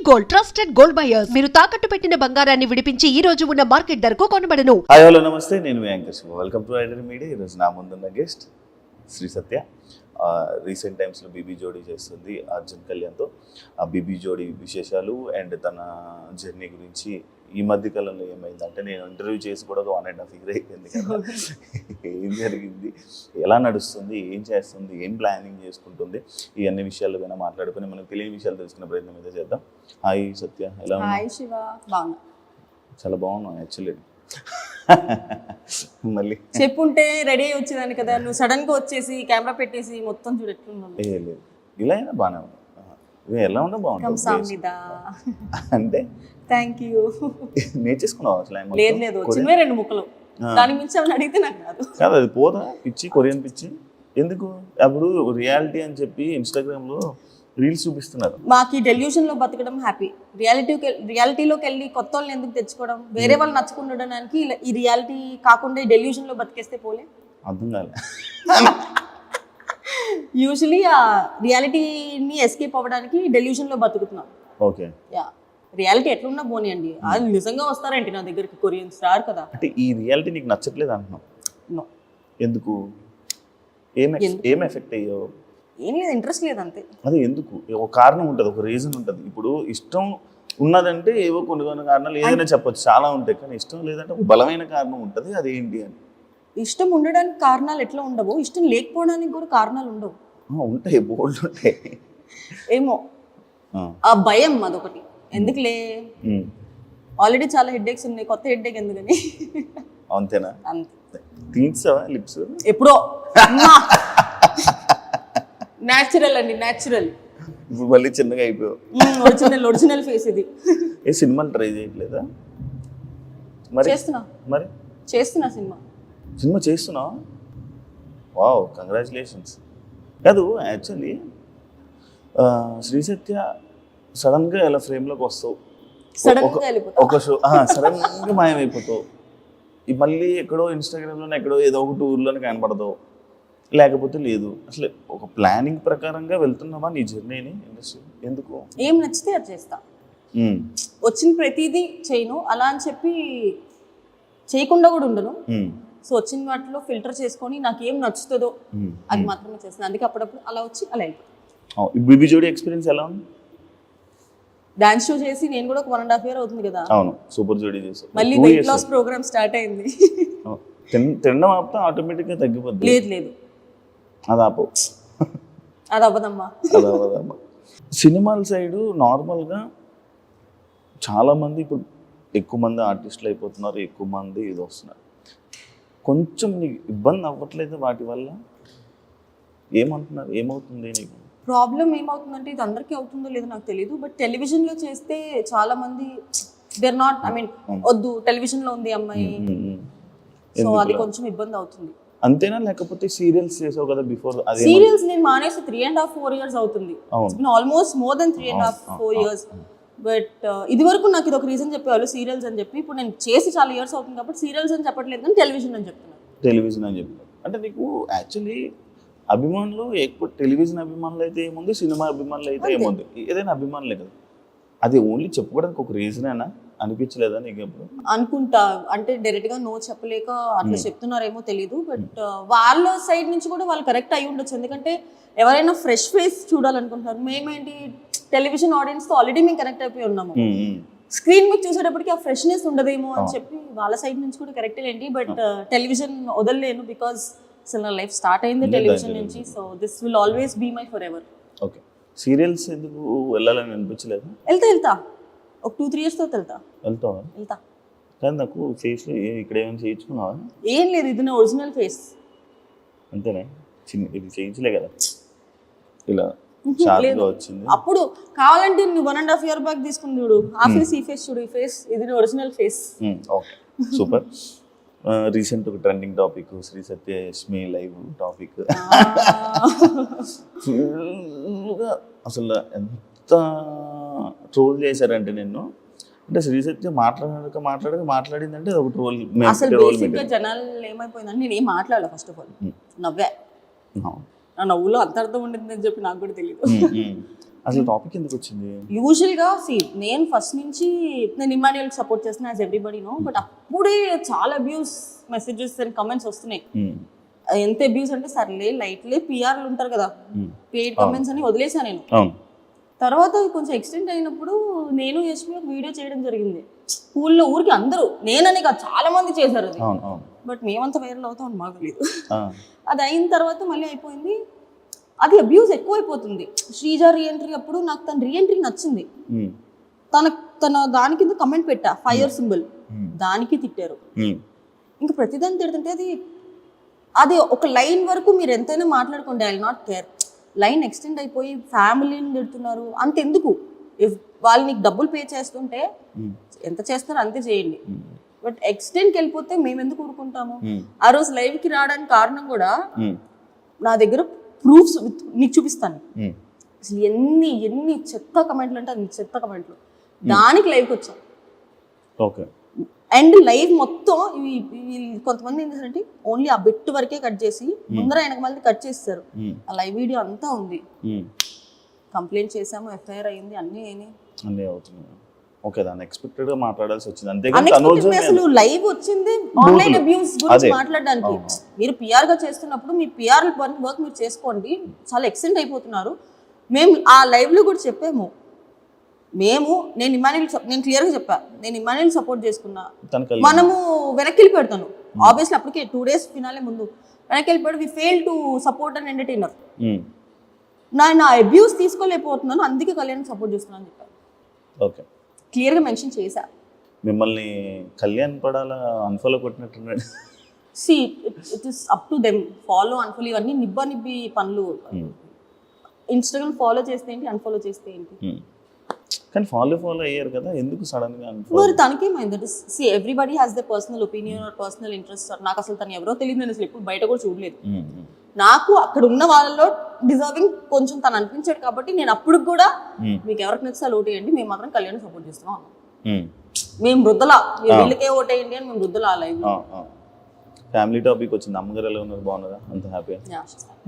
Gold trusted gold buyers మీరు తాకట్టు పెట్టిన బంగారాన్ని విడిపించి ఈ రోజు ఉన్న మార్కెట్ ధరకు కొనబడను. హాయ్ హలో నమస్తే, నేను మీ యాంకర్ శివ. వెల్కమ్ టు ఐడర్ మీడియా. ఈరోజు నా ముందున్న గెస్ట్ శ్రీ సత్య. రీసెంట్ టైమ్స్లో బీబీ జోడీ చేస్తుంది అర్జున్ కళ్యాణ్తో. ఆ బీబీ జోడీ విశేషాలు అండ్ తన జర్నీ గురించి ఈ మధ్య కాలంలో ఏమైందంటే, నేను ఇంటర్వ్యూ చేసి కూడా 1.5 year అయిపోయింది కదా, ఏం జరిగింది, ఎలా నడుస్తుంది, ఏం చేస్తుంది, ఏం ప్లానింగ్ చేసుకుంటుంది, ఈ అన్ని విషయాలు పైన మాట్లాడుకుని మనకు తెలియని విషయాలు తెలుసుకునే ప్రయత్నం అయితే చేద్దాం. హాయ్ సత్య, ఎలా ఉన్నా? హాయ్ శివ, బాగున్నా. చాలా బాగున్నావు యాక్చువల్లీ. మళ్ళీ చెప్పుంటే రెడీ అయ్యి వచ్చేదాన్ని కదా, నువ్వు సడన్ గా వచ్చేసి కెమెరా పెట్టేసి మొత్తం చూడెట్లున్నావు. లేదు, ఇలా అయినా బాగానే ఉంది. ఎలా ఉన్నా బాగుంటుంది అంటే. Thank you. నేర్చేసుకున్నావు అసలు? లేదు, వచ్చినవే 2 ముక్కలు, దాని మించి ఏమైనా అడిగితే నాకు రాదు. కాదు, అది పోదా పిచ్చి, కొరియన్ పిచ్చి ఎందుకు? అప్పుడు రియాలిటీ అని చెప్పి ఇన్స్టాగ్రామ్లో రీల్స్ చూపిస్తున్నారు. మాకు ఈ డెల్యూషన్ లో బతకడం హ్యాపీ. రియాలిటీలోకి వెళ్ళి కొత్త వాళ్ళని ఎందుకు తెచ్చుకోవడం, వేరే వాళ్ళు నచ్చుకుండడానికి ఈ రియాలిటీ కాకుండా ఈ డెల్యూషన్ లో బతికేస్తే పోలే. అర్థం కాలే. యూజువలీ ఆ రియాలిటీని ఎస్కేప్ అవ్వడానికి డెల్యూషన్ లో బతుకుతున్నాం. ఓకే, యా, రియాలిటీ ఎట్లున్నా పోనీయండి. అది నిజంగా వస్తారేంటి నా దగ్గరికి? కొరియన్స్ రారు కదా. అంటే ఈ రియాలిటీ నీకు నచ్చట్లేదు అంటున్నావు? నో. ఎందుకు? ఏం ఎఫెక్ట్ అయ్యో? ఏం లేదు, ఇంట్రెస్ట్ లేదు అంతే. అదే ఎందుకు? ఒక కారణం ఉంటుంది, ఒక రీజన్ ఉంటుంది. ఇప్పుడు ఇష్టం ఉన్నదంటే ఏవో కొన్ని కారణాలు ఏదైనా చెప్పొచ్చు, చాలా ఉంటాయి. కానీ ఇష్టం లేదంటే ఒక బలమైన కారణం ఉంటుంది, అది ఏంటి అని. ఇష్టం ఉండడానికి కారణాలు ఎట్లా ఉండవు, ఇష్టం లేకపోవడానికి కూడా కారణాలు ఉండవు. ఉంటాయి, బోల్డ్ ఉంటాయి. ఏమో ఆ భయం అదొకటి. ఎందుకులే, ఆల్రెడీ చాలా హెడ్ఏక్స్ ఉన్నాయి, కొత్త హెడ్ఏక్ ఎందుకని. అంతేనా? అంతే. తీర్చావా లిప్స్? ఎప్పుడో. న్యాచురల్ అండి, న్యాచురల్. ఇప్పుడు మళ్ళీ చిన్నగా అయిపోయావు. ఒరిజినల్ ఫేస్ ఇది. ఏ సినిమాలు ట్రై చేయట్లేదా? మరి చేస్తున్నా సినిమా చేస్తున్నావా? Wow, congratulations. కాదు, యాక్చువల్లీ శ్రీ సత్య సడన్గా ఎలా ఫ్రేమ్లోకి వస్తావు, ఒక షో సడన్గా మాయమైపోతావు, మళ్ళీ ఎక్కడో ఇన్స్టాగ్రామ్లోనే ఎక్కడో ఏదో ఒక టూర్లోనే కనపడతావు, లేకపోతే లేదు. అసలు ఒక ప్లానింగ్ ప్రకారంగా వెళ్తున్నావా నీ జర్నీని ఇండస్ట్రీ? ఎందుకు? ఏం నచ్చితే అది చేస్తా. వచ్చిన ప్రతిదీ చేయను, అలా అని చెప్పి చేయకుండా కూడా ఉండను. సో వచ్చిన వాటిలో ఫిల్టర్ చేసుకొని నాకు ఏం నచ్చుతుందో అది మాత్రమే చేస్తాను. అందుకే అప్పుడప్పుడు అలా వచ్చి అలా అయిపోతుంది. బీబీ జోడీ ఎక్స్పీరియన్స్ ఎలా ఉంది? డాన్స్ షో చేసి నేను కూడా ఒక 1.5 year అవుతుంది కదా. అవును, సూపర్ జోడీ చేసి మళ్ళీ వెయిట్ లాస్ ప్రోగ్రామ్ స్టార్ట్ అయింది. తినడం ఆపితే ఆటోమేటిక్గా తగ్గిపోద్ది. లేదు, అది ఆపు, అది అవ్వదమ్మా. సినిమాల సైడు నార్మల్గా చాలామంది ఇప్పుడు ఎక్కువ మంది ఆర్టిస్టులు అయిపోతున్నారు, ఎక్కువ మంది ఇది వస్తున్నారు. కొంచెం నీకు ఇబ్బంది అవ్వట్లేదు వాటి వల్ల? ఏమంటున్నారు, ఏమవుతుంది నీకు ప్రాబ్లం? ఏమవుతుందంటే, ఇది అందరికీ అవుతుందో లేదో నాకు తెలియదు, బట్ టెలివిజన్లో చేస్తే చాలా మంది దేర్ నాట్, ఐ మీన్ వద్దు టెలివిజన్లో ఉంది అమ్మాయి, సో అది కొంచెం ఇబ్బంది అవుతుంది. అంతేనా? లేకపోతే సీరియల్స్ చేసావు కదా బిఫోర్? సీరియల్స్ నేను మానేసి 3.5-4 years అవుతుంది. Almost more than 3.5-4 years. But ఇది వరకు నాకు ఇది ఒక రీజన్ చెప్పేవాళ్ళు సీరియల్స్ అని చెప్పి. ఇప్పుడు నేను చేసి చాలా ఇయర్స్ అవుతుంది కాబట్టి సీరియల్స్ అని చెప్పట్లేదు, కానీ టెలివిజన్ అని చెప్తున్నాను. టెలివిజన్ అని చెప్తున్నారు అంటే నీకు యాక్చువల్లీ అభిమానులు ఎక్కువ టెలివిజన్ అభిమానులు అయితే ఏముంది, సినిమా అభిమానులు అయితే ఏముంది, ఏదైనా అభిమానులే కదా. అది ఓన్లీ చెప్పుకోవడానికి ఒక రీజనేనా అనిపించలేదా నీకు ఎప్పుడు? అనుకుంటా, అంటే డైరెక్ట్ గా నో చెప్పలేక అట్లా చెప్తున్నారేమో తెలీదు. బట్ వాళ్ళ సైడ్ నుంచి కూడా వాళ్ళు కరెక్ట్ అయి ఉండొచ్చు. ఎందుకంటే ఎవరైనా ఫ్రెష్ ఫేస్ చూడాలనుకుంటున్నారు. మేమేంటి టెలివిజన్ ఆడియన్స్ తో ఆల్రెడీ మేము కనెక్ట్ అయిపోయి ఉన్నాము. స్క్రీన్ మీద చూసేటప్పటికి ఆ ఫ్రెష్నెస్ ఉండదేమో అని చెప్పి వాళ్ళ సైడ్ నుంచి కూడా కరెక్ట్ ఏంటి. బట్ టెలివిజన్ వదలలేను, బికాస్ అసలు నా లైఫ్ స్టార్ట్ అయింది టెలివిజన్ నుంచి. So this will always be my forever. Okay, serials ఎందుకు వెళ్ళాలని అనిపించలేదు? వెళ్తా ఒక 2-3 years తర్వాత వెళ్తా. కానీ నాకు ఫేస్ ఇక్కడ ఏమైనా చేయించుకున్నావా? ఏం లేదు, ఇది నా ఒరిజినల్ ఫేస్. అంతేనా? ఇది చేయించలే కదా, ఇలా వచ్చింది. అప్పుడు కావాలంటే నువ్వు 1.5 year బ్యాక్ తీసుకుని చూడు, ఆ ఫేస్ ఈ ఫేస్ చూడు, ఈ ఫేస్ ఇది original face. Okay, super. Recent ఒక ట్రెండింగ్ టాపిక్ శ్రీ సత్య యష్మి లైవ్ టాపిక్. అసలు ఎంత ట్రోల్ చేశారంటే నిన్ను, అంటే శ్రీ సత్య మాట్లాడిందంటే ఒక ట్రోల్. అసలు బేసిక్గా జనాలు ఏమైపోయిందంటే నేను ఏం మాట్లాడాలి, ఫస్ట్ ఆఫ్ ఆల్ నవ్వా. నా నవ్వులో అంత అర్థం ఉండిందని చెప్పి నాకు కూడా తెలియదు. అసలు టాపిక్ ఎందుకు వచ్చింది? యూజువల్గా నేను ఫస్ట్ నుంచి నేను ఇమాన్యుయల్కి సపోర్ట్ చేస్తున్నా యాజ్ ఎవ్రీబడి నో, బట్ అప్పుడే చాలా అబ్యూస్ మెసేజెస్ అండ్ కమెంట్స్ వస్తున్నాయి. ఎంత అబ్యూస్ అంటే సర్లే లైట్లే పిఆర్లు ఉంటారు కదా, పెయిడ్ కమెంట్స్ అని వదిలేసా నేను. తర్వాత కొంచెం ఎక్స్టెండ్ అయినప్పుడు నేను యశ్మి ఒక వీడియో చేయడం జరిగింది స్కూల్లో. ఊరికి అందరూ, నేనని కాదు చాలా మంది చేశారు అది, బట్ మేమంతా వైరల్ అవుతాం మాకు తెలియదు. అది అయిన తర్వాత మళ్ళీ అయిపోయింది. అది అబ్యూస్ ఎక్కువైపోతుంది. శ్రీజ రీఎంట్రీ అప్పుడు నాకు తన రీఎంట్రీ నచ్చింది. తన దాని కింద కమెంట్ పెట్టా ఫైర్ సింబల్, దానికి తిట్టారు. ఇంకా ప్రతిదాన్ని తిడుతుంటే అది ఒక లైన్ వరకు మీరు ఎంతైనా మాట్లాడుకోండి, I will not care. Line extend అయిపోయి ఫ్యామిలీని తిడుతున్నారు, అంతెందుకు? ఇఫ్ వాళ్ళు నీకు డబ్బులు పే చేస్తుంటే ఎంత చేస్తారో అంతే చేయండి, బట్ ఎక్స్టెండ్కి వెళ్ళిపోతే మేము ఎందుకు ఊరుకుంటాము? ఆ రోజు లైవ్కి రావడానికి కారణం కూడా నా దగ్గర ప్రూఫ్స్ నీకు చూపిస్తాను. అసలు ఎన్ని చెత్త కమెంట్లు అంటే అన్ని చెత్త కమెంట్లు, దానికి లైవ్కి వచ్చాం. ఓకే. అండ్ లైవ్ మొత్తం కొంతమంది ఏం చేశారంటే ఓన్లీ ఆ బిట్ వరకే కట్ చేసి ముందర వెనక మళ్ళీ కట్ చేస్తారు. ఆ లైవ్ వీడియో అంతా ఉంది. కంప్లైంట్ చేసాము, ఎఫ్ఐఆర్ అయింది, అన్నీ అవుతున్నాయి. ఓకే, దాన్ని ఎక్స్పెక్టెడ్ గా మాట్లాడాల్సి వచ్చింది. అంతే అసలు లైవ్ వచ్చింది ఆన్లైన్ అబ్యూస్ గురించి మాట్లాడడానికి. మీరు పిఆర్ గా చేస్తున్నప్పుడు మీ పిఆర్ వర్క్ మీరు చేసుకోండి, చాలా ఎక్స్టెండ్ అయిపోతున్నారు. మేము ఆ లైవ్ లో కూడా చెప్పాము, నేను క్లియర్గా చెప్పా, నేను ఇమాన్యుయల్ సపోర్ట్ చేసుకున్నా, మనము వెనక్కి వెళ్ళిపోతాను. ఆబ్వియస్లీ అప్పటికే 2 days ఫినాలే ముందు వెనక్కి వెళ్ళిపోయాడు. We fail to support and entertainer. నా అబ్యూస్ తీసుకోలేకపోతున్నాను, అందుకే కళ్యాణ్ సపోర్ట్ చేస్తున్నాను అని చెప్పాను. ఓకే, క్లియర్గా మెన్షన్ చేశా. మిమ్మల్ని కళ్యాణ్ పడాలా అన్ఫాలో కొట్టినట్టున్నాడు. It is up to them. Follow unfollow ఇవన్నీ నిబ్బి పనులు. ఇన్స్టాగ్రామ్ ఫాలో చేస్తే ఏంటి, అన్ఫాలో చేస్తే ఏంటి? కానీ ఫాలో అయ్యారు కదా, ఎందుకు సడన్ గా? మరి తనకేమైంది? Everybody has the personal opinion or personal interest. నాకు అసలు తను ఎవరో తెలియదు, నేను అసలు ఎప్పుడు బయట కూడా చూడలేదు. నాకు అక్కడ ఉన్న వాళ్ళలో డిజర్వింగ్ కొంచెం తను అనిపించాడు కాబట్టి నేను అప్పుడు కూడా మీకు ఎవరికి నచ్చితే ఓటేయండి, మేము మాత్రం కళ్యాణ్ సపోర్ట్ చేస్తున్నాం. మేము వృద్ధలా, వీళ్ళకే ఓటేయండి అని మేము వృద్ధలా. లైవ్ ఫ్యామిలీ టాపిక్ వచ్చింది. అమ్మగారు ఎలా ఉన్నారు? బాగున్నారా? అంత హ్యాపీ?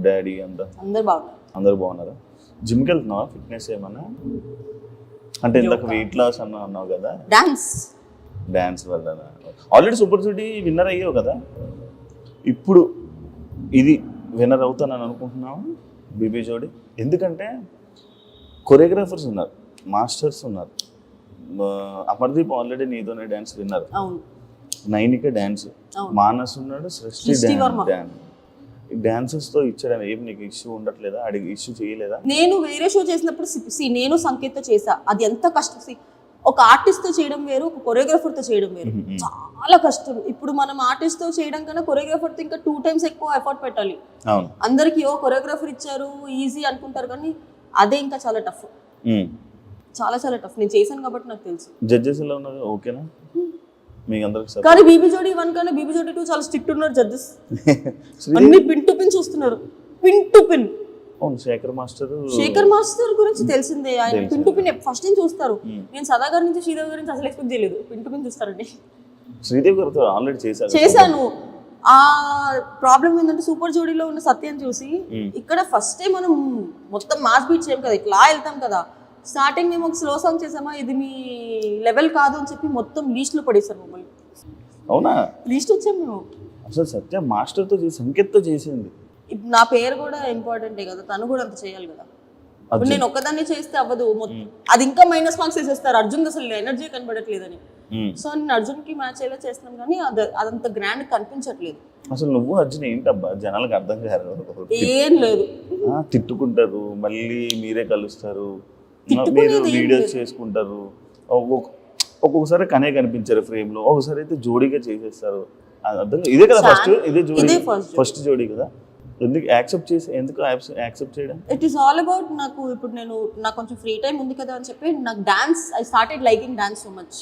డాడీ అందరు బాగున్నారా? జిమ్కి వెళ్తున్నావా? ఫిట్నెస్ ఏమన్నా అంటే ఇందాక వెయిట్ లాస్ అన్నావు కదా, డాన్స్ వల్ల. ఆల్రెడీ సూపర్ జోడీ విన్నర్ అయ్యావు కదా, ఇప్పుడు ఇది విన్నర్ అవుతానని అనుకుంటున్నావు బీబీ జోడీ? ఎందుకంటే కొరియోగ్రాఫర్స్ ఉన్నారు, మాస్టర్స్ ఉన్నారు. అమర్దీప్ ఆల్రెడీ నీతోనే dance winner, Nainika dance, Manas ఉన్నాడు, సృష్టి డాన్స్. డాన్సెస్ తో ఇచ్చడం ఏం నీకు ఇష్యూ ఉండట్లేదా? అడిగి ఇష్యూ చేయలేదా? నేను వేరే షో చేసినప్పుడు నేను సంకేత్తో చేసా. అది ఎంత కష్టం. ఒక ఆర్టిస్ట్ తో చేయడం వేరు, ఒక కొరియోగ్రాఫర్ తో చేయడం వేరు. చాలా కష్టం. ఇప్పుడు మనం ఆర్టిస్ట్ తో చేయడం కన్నా కొరియోగ్రాఫర్ తో ఇంకా 2 times ఎక్కువ ఎఫర్ట్ పెట్టాలి. అందరికి కొరియోగ్రాఫర్ ఇచ్చారు ఈజీ అనుకుంటారు, కానీ అదే ఇంకా చాలా టఫ్, చాలా టఫ్. నేను చేశాను కాబట్టి నాకు తెలుసు. జడ్జెస్ ఎలా ఉన్నారు? ఓకేనా మీకు అందరికి? కానీ బీబీ జోడీ 1 కన్నా బీబీ జోడీ 2 చాలా స్ట్రిక్ట్ ఉన్నారు జడ్జెస్. అన్ని పిన్ టు పిన్ చూస్తున్నారు, pin to pin. Shekhar master గురించి తెలిసిందే, ఆయన పిన్ టు పిన్ ఫస్ట్ నుంచి చూస్తారు. నేను సదా గారి నుంచి శ్రీదేవి గారి నుంచి అసలు ఎక్స్పెక్ట్ చేయలేదు, పిన్ టు పిన్ చూస్తారండి. శ్రీదేవి గారితో ఆల్రెడీ చేశాను. ఆ ప్రాబ్లం ఏంటంటే సూపర్ జోడీలో ఉన్న సత్యాన్ని చూసి ఇక్కడ ఫస్ట్ టైం మనం మొత్తం మాస్ బీట్ చేయం కదా, ఇట్లా వెళ్తాం కదా. స్టార్టింగ్ మేము ఒక స్లో సాంగ్ చేసామా, ఇది మీ లెవెల్ కాదు అని చెప్పి మొత్తం లీస్ట్ లో పడేసారు మమ్మల్ని. అవునా? లీస్ట్ వచ్చాం మేము. అసలు సత్య మాస్టర్ తో సంకేత్తో చేసింది. నా పేరు కూడా ఇంపార్టెంటే కదా, తను కూడా అంత చేయాలి కదా. ఇప్పుడు నేను ఒక్కదాన్ని చేస్తే అవ్వదు, అది ఇంకా మైనస్ మార్క్స్ వేసేస్తారు. అర్జున్ అసలు ఎనర్జీ కనబడట్లేదని. సో నేను అర్జున్ కి మ్యాచ్ అయ్యేలా చేస్తున్నాం, కానీ అదంత గ్రాండ్ కనిపించట్లేదు. అసలు నువ్వు అర్జున్ ఏంటబ్బా జనాలకు అర్థం కాదు. ఏం లేదు, తిట్టుకుంటారు, మళ్ళీ మీరే కలుస్తారు, మీరు వీడియోస్ చేసుకుంటారు. ఒక్కొక్కసారి కనే కనిపించారు ఫ్రేమ్ లో, ఒకసారి అయితే జోడీగా చేసేస్తారు. ఇదే కదా ఫస్ట్ జోడీ కదా, ఎందుకు యాక్సెప్ట్ చేయడం? ఇట్ ఈస్ ఆల్ అబౌట్ నాకు ఇప్పుడు నాకు కొంచెం ఫ్రీ టైం ఉంది కదా అని చెప్పి నాకు dance, I started liking dance so much.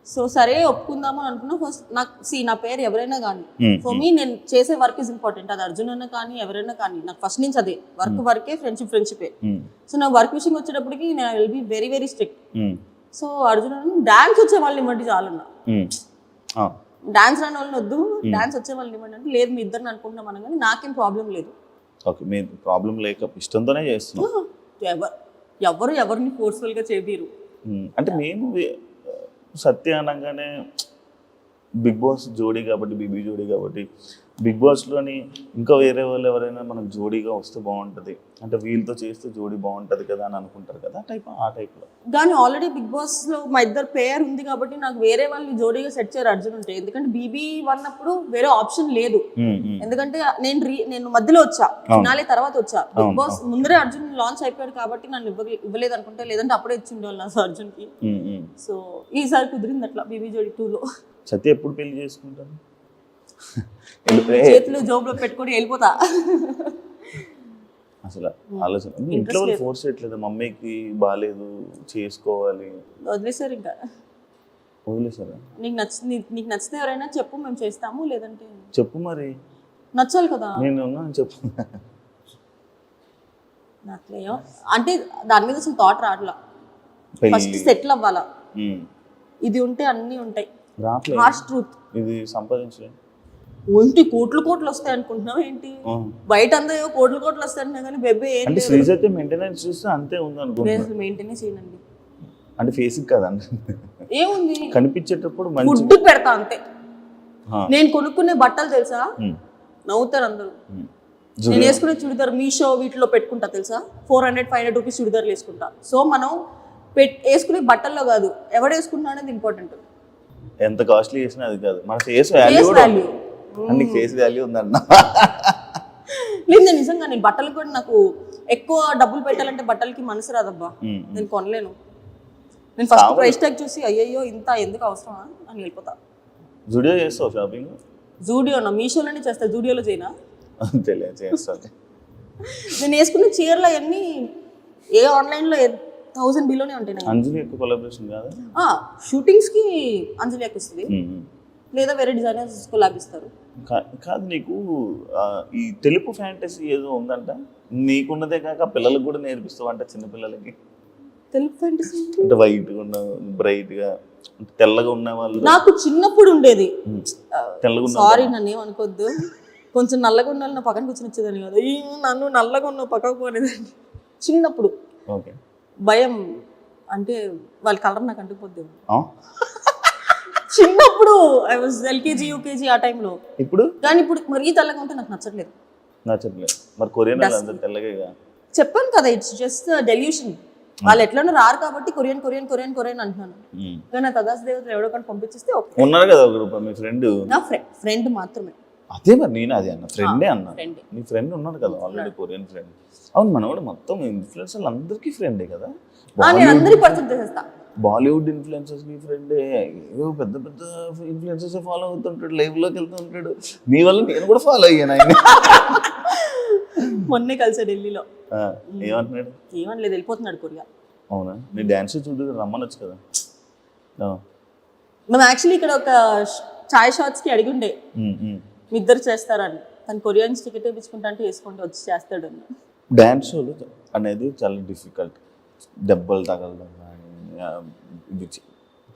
So సరే ఒప్పుకుందాము అని అనుకున్నా. ఫస్ట్ నాకు నా పేరు ఎవరైనా కానీ ఫర్ మీ నేను చేసే వర్క్ ఇస్ ఇంపార్టెంట్. అది అర్జున్ అన్న కానీ ఎవరైనా కానీ నాకు ఫస్ట్ నుంచి అదే వర్కే, ఫ్రెండ్షిపే. సో నా వర్క్ విషయం వచ్చేటప్పటికి నేను will be very very strict. So Arjun అన్న డాన్స్ వచ్చే వాళ్ళని ఇవ్వండి చాలన్నా, డాన్స్ రాని వాళ్ళని వద్దు, డాన్స్ వచ్చే వాళ్ళని ఇవ్వండి అంటే లేదు మీ ఇద్దరిని అనుకుంటున్నాం అన్న, కానీ నాకేం ప్రాబ్లం లేదు. ఓకే, మీ ప్రాబ్లం లేక ఇష్టంతోనే చేస్తున్నాం. ఎవరు ఎవరిని ఫోర్స్ఫుల్గా చేపిరు. అంటే మేము సత్య అనగానే బిగ్ బాస్ జోడీ కాబట్టి, బీబీ జోడీ కాబట్టి, బిగ్ బాస్లోని ఇంకా వేరే వాళ్ళు ఎవరైనా మనకు జోడీగా వస్తే బాగుంటుంది, అంటే వీళ్ళతో చేస్తే జోడీ బాగుంటుంది కదా అని అనుకుంటారు కదా, ఆ టైప్లో. కానీ ఆల్రెడీ బిగ్ బాస్లో మా ఇద్దరు పేర్ ఉంది కాబట్టి నాకు వేరే వాళ్ళు జోడీగా సెట్ చేయరు అర్జున్ ఉంటే. ఎందుకంటే బీబీ అన్నప్పుడు వేరే ఆప్షన్ లేదు. ఎందుకంటే నేను మధ్యలో వచ్చా, ఫినాలే తర్వాత వచ్చా. బిగ్ బాస్ ముందరే అర్జున్ లాంచ్ అయిపోయాడు కాబట్టి నన్ను ఇవ్వలేదు అనుకుంటే, లేదంటే అప్పుడే ఇచ్చి ఉండేవాళ్ళు నా అర్జున్కి. సో ఈసారి కుదిరింది అట్లా బీబీ జోడీ 2లో. సత్య ఎప్పుడు పెళ్లి చేసుకుంటాను? చేతులు జోబులో పెట్టుకొని వెళ్ళిపోతా. అసలు ఆలోచన ఇంట్లో వాళ్ళు ఫోర్స్ చేయట్లేదు, మమ్మీకి బాగాలేదు చేసుకోవాలి, వదిలేసారు. ఇంకా వదిలేసారా? నీకు నచ్చితే ఎవరైనా చెప్పు, మేము చేస్తాము, లేదంటే చెప్పు. మరి నచ్చాలి కదా. నేను ఉన్నాను చెప్పు. నాకేమో అంటే దాని మీద అసలు థాట్ రావట్లా. ఫస్ట్ సెటిల్ అవ్వాలా, ఇది ఉంటే అన్నీ ఉంటాయి. Harsh truth. ఇది సంపాదించలేదు ఒంటి కోట్లు వస్తాయి అనుకుంటున్నావు ఏంటి? బయట అంతా కోట్లు వస్తాయి కానీ బెబ్బే అంటే శ్రీజైతే మెయింటెనెన్స్ చూస్తే అంతే ఉంది అనుకుంటున్నాను. మెయింటెనెన్స్ చేయనండి. అంటే ఫేస్ కదండి, ఏముంది కనిపించేటప్పుడు ఫుడ్ పెడతా అంతే. నేను కొనుక్కునే బట్టలు తెలుసా, నవ్వుతారు అందరూ. నేను వేసుకునే చుడిదార్ మీషో వీటిలో పెట్టుకుంటా తెలుసా, 400-500 రూపీస్ చుడిదార్లు వేసుకుంటా. సో మనం వేసుకునే బట్టల్లో కాదు, ఎవడు వేసుకుంటా అనేది ఇంపార్టెంట్. ఎంత కాస్ట్లీ చేసినా అది కాదు, మన ఫేస్ వాల్యూ. అన్ని ఫేస్ వాల్యూ ఉందన్న. లేదు నిజంగా, నేను బట్టలు కూడా నాకు ఎక్కువ డబ్బులు పెట్టాలంటే బట్టలకి మనసు రాదబ్బా, నేను కొనలేను. నేను ఫస్ట్ ప్రైస్ ట్యాగ్ చూసి అయ్యయ్యో ఇంత ఎందుకు అవసరమా అని వెళ్ళిపోతా. జూడియో చేస్తావు షాపింగ్? జూడియోనా, మీషోలోనే చేస్తా, జూడియోలో చేయనా? చేస్తాను. నేను వేసుకున్న చీరలు అవన్నీ ఏ ఆన్లైన్లో 1000 బిలోనే ఉంటాయి. అంజలి ఎక్కువ కొలాబరేషన్ కాదు, షూటింగ్స్కి అంజలి ఎక్కిస్తుంది, లేదా వేరే డిజైనర్స్ కొలాబ్ ఇస్తారు. కాదు నీకు ఈ తెలుపు ఫ్యాంటసీ ఏదో ఉందంట, నీకున్నదే కాక పిల్లలకు కూడా నేర్పిస్తావు అంట, చిన్నపిల్లలకి. తెలుపు ఫ్యాంటసీ అంటే వైట్గా ఉన్న, బ్రైట్గా, తెల్లగా ఉన్న వాళ్ళు. నాకు చిన్నప్పుడు ఉండేది. తెల్లగా సారీ నన్ను ఏమనుకోద్దు, కొంచెం నల్లగా ఉన్న నా పక్కన కూర్చొని వచ్చేదాన్ని కదా, నన్ను నల్లగా ఉన్న పక్కకు పోనేదాన్ని చిన్నప్పుడు. ఓకే, భయం అంటే వాళ్ళ కలర్ నాకు అంటుకుపోద్ది చిన్నప్పుడు. ఐ వాజ్ LKG UKG ఆ టైంలో. ఇప్పుడు కానీ ఇప్పుడు మరీ తెల్లగా ఉంటే నాకు నచ్చట్లేదు. మరి కొరియన్ అందరూ తెల్లగా. చెప్పాను కదా, ఇట్స్ జస్ట్ డెల్యూషన్. వాళ్ళు ఎట్లనో రారు కాబట్టి కొరియన్ కొరియన్ కొరియన్ కొరియన్ అంటున్నాను. కానీ నా తదాస్ దేవతలు ఎవడో కానీ పంపించేస్తే ఉన్నారు కదా ఒక మీ ఫ్రెండ్. నా ఫ్రెండ్ మాత్రమే. అదే మరి నేను అదే అన్న, ఫ్రెండే అన్నా. నీ ఫ్రెండ్ ఉన్నాడు కదా ఆల్రెడీ, కొరియన్ ఫ్రెండ్. అవును, మనవాడు మొత్తం ఇన్ఫ్లుయెన్సర్లు అందరికీ ఫ్రెండే కదా. నేను అందరికీ పరిచయం చేసేస్తా. బాలీవుడ్ ఇన్ఫ్లుయెన్సర్స్ నీ ఫ్రెండే, ఏవో పెద్ద పెద్ద ఇన్ఫ్లుయెన్సర్స్ ఫాలో అవుతుంటాడు, లైవ్లోకి వెళ్తూ ఉంటాడు. నీ వల్ల నేను కూడా ఫాలో అయ్యాను ఆయన. మొన్నే కలిసా ఢిల్లీలో. ఏమంటున్నాడు? ఏమనలేదు, వెళ్ళిపోతున్నాడు కొరియా. అవునా? నీ డాన్స్ చూడు, రమ్మనొచ్చు కదా. మేము యాక్చువల్లీ ఇక్కడ ఒక ఛాయ్ షాట్స్కి అడిగి ఉండే మీ ఇద్దరు చేస్తారని. తను కొరియన్స్ టికెట్ వేయించుకుంటా అంటే వేసుకుంటూ వచ్చి చేస్తాడు. డ్యాన్స్ షోలు అనేది చాలా డిఫికల్ట్. దెబ్బలు తగలడం కానీ, ఇది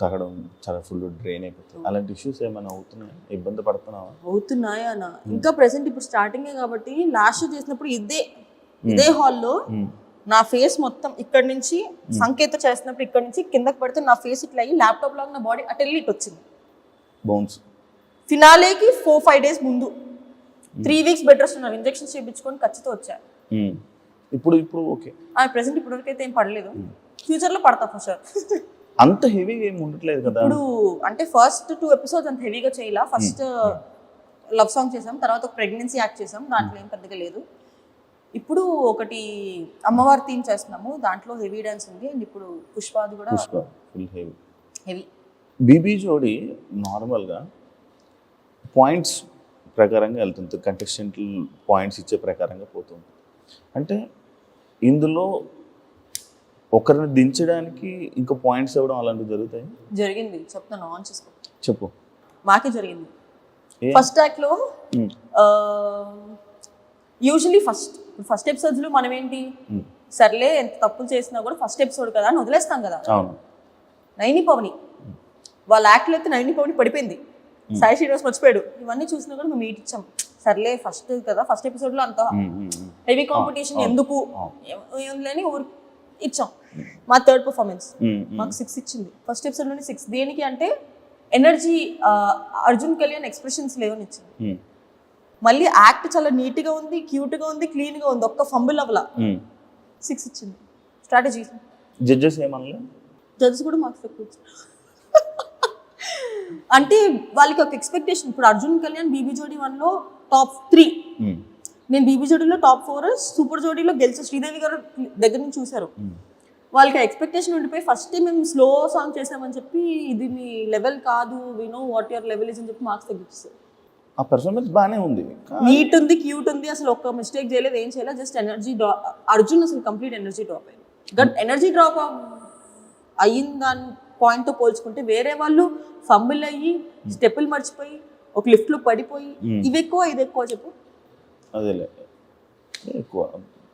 తగ్గడం చాలా ఫుల్ డ్రైన్ అయిపోతుంది. అలాంటి ఇష్యూస్ ఏమైనా అవుతున్నాయా? ఇబ్బంది పడుతున్నావా? అవుతున్నాయా? ఇంకా ప్రెసెంట్ ఇప్పుడు స్టార్టింగే కాబట్టి లాస్ట్ షో చేసినప్పుడు ఇదే హాల్లో నా ఫేస్ మొత్తం ఇక్కడ నుంచి సంకేత చేసినప్పుడు ఇక్కడ నుంచి కిందకి పడితే నా ఫేస్ ఇట్లా అయ్యి ల్యాప్టాప్ లాగా నా బాడీ అటు వెళ్ళి ఇటు వచ్చింది. బౌన్స్ ఫినాలేకి 4-5 డేస్ ముందు 3 వీక్స్ బెడ్ రెస్ట్ ఉన్నారు, ఇంజెక్షన్స్ చేయించుకొని ఖచ్చితంగా వచ్చారు. ఇప్పుడు ఓకే. ప్రెసెంట్ ఇప్పటివరకు అయితే ఏం పడలేదు, ఫ్యూచర్ లో పడతా ఫర్ షూర్. అంత హెవీగా ఏమి ఉండట్లేదు కదా ఇప్పుడు. అంటే ఫస్ట్ 2 ఎపిసోడ్స్ అంత హెవీగా చేయాల. ఫస్ట్ లవ్ సాంగ్ చేసాం, తర్వాత ఒక ప్రెగ్నెన్సీ యాక్ట్ చేసాం, దాంట్లో ఏం పెద్దగా లేదు. ఇప్పుడు ఒకటి అమ్మవారి థీమ్ చేస్తున్నాము, దాంట్లో హెవీ డాన్స్ ఉంది. అండ్ ఇప్పుడు పుష్పాది కూడా ఫుల్ హెవీ. బీబీ జోడీ నార్మల్గా పాయింట్స్ ప్రకారంగా వెళ్తుంది, కంటెస్టెంట్లు పాయింట్స్ ఇచ్చే ప్రకారంగా పోతుంది. అంటే ఇందులో ఒకరిని దించడానికి ఇంకా పాయింట్స్ ఇవ్వడం అలాంటివి జరుగుతాయి? జరిగింది, చెప్తాను, ఆన్ చేసుకో. చెప్పు. మాకే జరిగింది. ఫస్ట్ యాక్ట్లో యూజువలీ ఫస్ట్ ఎపిసోడ్స్లో మనం ఏంటి, సర్లే ఎంత తప్పులు చేసినా కూడా ఫస్ట్ ఎపిసోడ్ కదా అని వదిలేస్తాం కదా. నైని పవని వాళ్ళ యాక్ట్లో అయితే నైని పవని పడిపోయింది, సాయి శ్రీనివాస్ మర్చిపోయాడు. ఇవన్నీ చూసినా కూడా మేము మీట్ ఇచ్చాం. సర్లే ఫస్ట్ కదా, ఫస్ట్ ఎపిసోడ్లో అంత హెవీ కాంపిటీషన్ ఎందుకు లేని ఇచ్చాం. మా థర్డ్ పర్ఫార్మెన్స్ మాకు 6 ఇచ్చింది. ఫస్ట్ ఎపిసోడ్లోనే 6. దేనికి అంటే ఎనర్జీ, అర్జున్ కళ్యాణ్ ఎక్స్ప్రెషన్స్ లేవని ఇచ్చింది. మళ్ళీ యాక్ట్ చాలా నీట్గా ఉంది, క్యూట్గా ఉంది, క్లీన్గా ఉంది, ఒక్క ఫంబుల్ అవ్వలా. 6 ఇచ్చింది. స్ట్రాటజీ. జడ్జెస్ ఏమన్నా? జడ్జెస్ కూడా మార్క్స్ తక్కువ ఇచ్చారు. అంటే వాళ్ళకి ఒక ఎక్స్పెక్టేషన్. ఇప్పుడు అర్జున్ కళ్యాణ్ బీబీ జోడీ 1లో టాప్ 3, నేను బీబీ జోడీలో టాప్ 4, సూపర్ జోడీలో గెలిచి శ్రీదేవి గారు దగ్గర నుంచి చూశారు. వాళ్ళకి ఎక్స్పెక్టేషన్ ఉండిపోయి ఫస్ట్ మేము స్లో సాంగ్ చేసామని చెప్పి ఇది మీ లెవెల్ కాదు, we know what your level is అని చెప్పి మార్క్స్ తగ్గిస్తారు. ఆ పర్ఫార్మెన్స్ బాగానే ఉంది, నీట్ ఉంది, క్యూట్ ఉంది, అసలు ఒక్క మిస్టేక్ చేయలేదు, ఏం చేయలేదు, జస్ట్ ఎనర్జీ డ్రాప్. అర్జున్ అసలు కంప్లీట్ ఎనర్జీ డ్రాప్ అయింది. బట్ ఎనర్జీ డ్రాప్ అయిన దాని పాయింట్తో పోల్చుకుంటే వేరే వాళ్ళు ఫంబుల్ అయ్యి స్టెప్పులు మర్చిపోయి ఒక లిఫ్ట్లో పడిపోయి ఇవి ఎక్కువ ఇది ఎక్కువ చెప్పు. అదేలే ఎక్కువ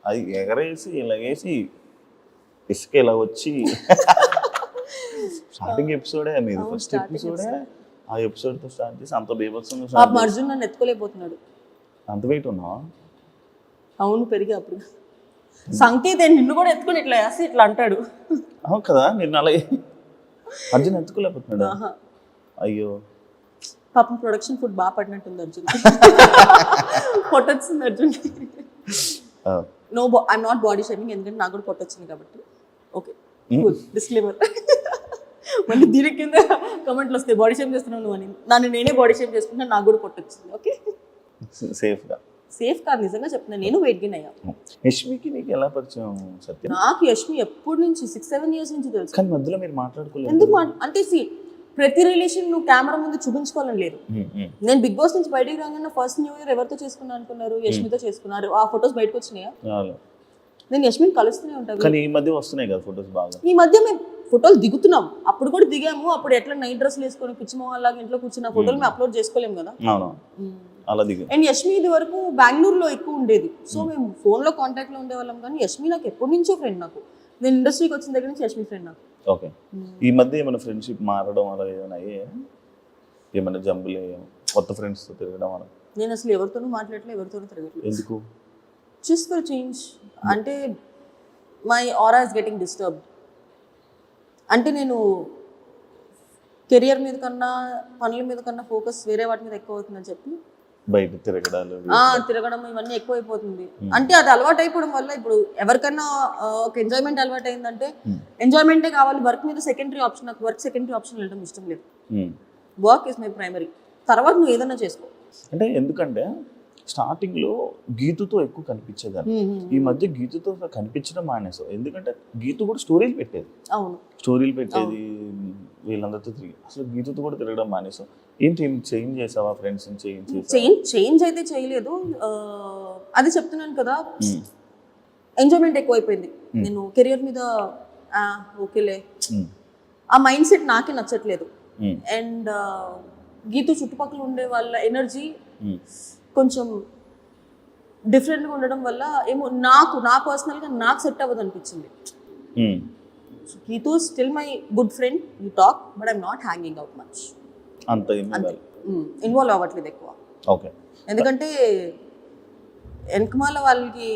అది ఎగరేసి ఇలా వేసి ఇసుక ఇలా వచ్చి స్టార్టింగ్ ఎపిసోడే మీది, ఫస్ట్ ఎపిసోడే ఆ ఎపిసోడ్తో స్టార్ట్ చేసి అంత బీభత్సంగా అర్జున్ నన్ను ఎత్తుకోలేకపోతున్నాడు. అంత వెయిట్ ఉన్నావా? అవును, పెరిగి అప్పుడు సంకేత్ నిన్ను కూడా ఎత్తుకుని ఇట్లా వేసి ఇట్లా అంటాడు. అవును కదా, నేను అలాగే అర్జున్ ఎత్తుకోలేకపోతున్నాడు. అయ్యో పాపం ప్రొడక్షన్ ఫుడ్ బాగా పడినట్టుంది అర్జున్. పొట్టొచ్చింది Arjun. No, I'm not body shaming, ఎందుకంటే నాకు కూడా పొట్టొచ్చింది కాబట్టి. Okay, disclaimer. మళ్ళీ దీని కింద కమెంట్లు వస్తాయి బాడీ షేమ్ చేస్తున్నావు నువ్వు అని. నన్ను నేనే బాడీ షేమ్ చేసుకుంటున్నా, నాకు కూడా పొట్టొచ్చింది. ఓకే, సేఫ్ కాదు, నిజంగా చెప్తున్నా. నేను వెయిట్ గెయిన్ అయ్యా. యష్మికి నీకు ఎలా పరిచయం సత్యం? నాకు యష్మి ఎప్పటి నుంచి 6-7 years నుంచి తెలుసు. కానీ మధ్యలో మీరు మాట్లాడుకోలేదు ఎందుకు? అంటే ప్రతి రిలేషన్ నువ్వు కెమెరా ముందు చూపించుకోవాలని లేదు. నేను బిగ్ బాస్ నుంచి బయటికి రాగానే ఫస్ట్ న్యూ ఇయర్ ఎవరితో చేసుకున్నా అనుకున్నారు? యష్మితో చేసుకున్నారు. ఆ ఫొటోస్ బయటకు వచ్చినాయా? నేను యష్మిని కలుస్తూనే ఉంటాను. కానీ ఈ మధ్య వస్తున్నాయి కదా ఫొటోస్ బాగా. ఈ మధ్య మేము ఫోటోలు దిగుతున్నాం. అప్పుడు కూడా దిగాము. అప్పుడు ఎట్లా నైట్ డ్రెస్లు వేసుకొని పిచ్చిమోహన్లాగా ఇంట్లో కూర్చున్న ఫోటోలు మేము అప్లోడ్ చేసుకోలేము కదా. అలా దిగు. అండ్ యష్మి ఇది వరకు బెంగళూరులో ఎక్కువ ఉండేది, సో మేము ఫోన్లో కాంటాక్ట్లో ఉండేవాళ్ళం. కానీ యష్మి నాకు ఎప్పటి నుంచో ఫ్రెండ్. నాకు నేను ఇండస్ట్రీకి వచ్చిన దగ్గర నుంచి యష్మి ఫ్రెండ్ నాకు. ఓకే, ఈ మధ్య ఏమైనా ఫ్రెండ్షిప్ మారడం అలా ఏమైనా అయ్యే? ఏమైనా జంబులు కొత్త ఫ్రెండ్స్తో తిరగడం అలా? నేను అసలు ఎవరితోనూ మాట్లాడలేదు, ఎవరితోనూ తిరగట్లేదు. ఎందుకు? Just for change. అంటే my aura is getting disturbed. అంటే నేను కెరియర్ మీద కన్నా పనుల మీద కన్నా ఫోకస్ వేరే వాటి మీద ఎక్కువ అవుతుందని చెప్పి బయట తిరగడం ఇవన్నీ ఎక్కువైపోతుంది. అంటే అది అలవాటు అయిపోవడం వల్ల ఇప్పుడు ఎవరికన్నా ఒక ఎంజాయ్మెంట్ అలవాటు అయిందంటే ఎంజాయ్మెంటే కావాలి, వర్క్ మీద సెకండరీ ఆప్షన్. నాకు వర్క్ సెకండరీ ఆప్షన్ వెళ్ళడం ఇష్టం లేదు. Work is my primary. తర్వాత నువ్వు ఏదైనా చేసుకో. అంటే ఎందుకంటే స్టార్టింగ్లో గీతుతో ఎక్కువ కనిపించేదాన్ని, ఈ మధ్య గీతుతో కనిపించడం మానేసావు. ఎందుకంటే గీతు కూడా స్టోరీలు పెట్టేది. అవును, స్టోరీలు పెట్టేది, వీళ్ళందరితో తిరిగి. అసలు గీతుతో కూడా తిరగడం మానేసావు. ఏంటి చేంజ్ చేసావా? ఫ్రెండ్స్ చేంజ్ అయితే చేయలేదు. అది చెప్తున్నాను కదా, ఎంజాయ్మెంట్ ఎక్కువైపోయింది. నేను కెరియర్ మీద ఓకేలే, ఆ మైండ్ సెట్ నాకే నచ్చట్లేదు. అండ్ గీతు చుట్టుపక్కల ఉండే వాళ్ళ ఎనర్జీ కొంచెం డిఫరెంట్గా ఉండడం వల్ల ఏమో నా పర్సనల్గా నాకు సెట్ అవ్వదు అనిపించింది. Geethu still my good friend, you talk, but I'm not hanging out much. అంత ఇన్వాల్వ్ అవ్వట్లేదు ఎక్కువ. ఓకే, ఎందుకంటే వెనకమాల వాళ్ళకి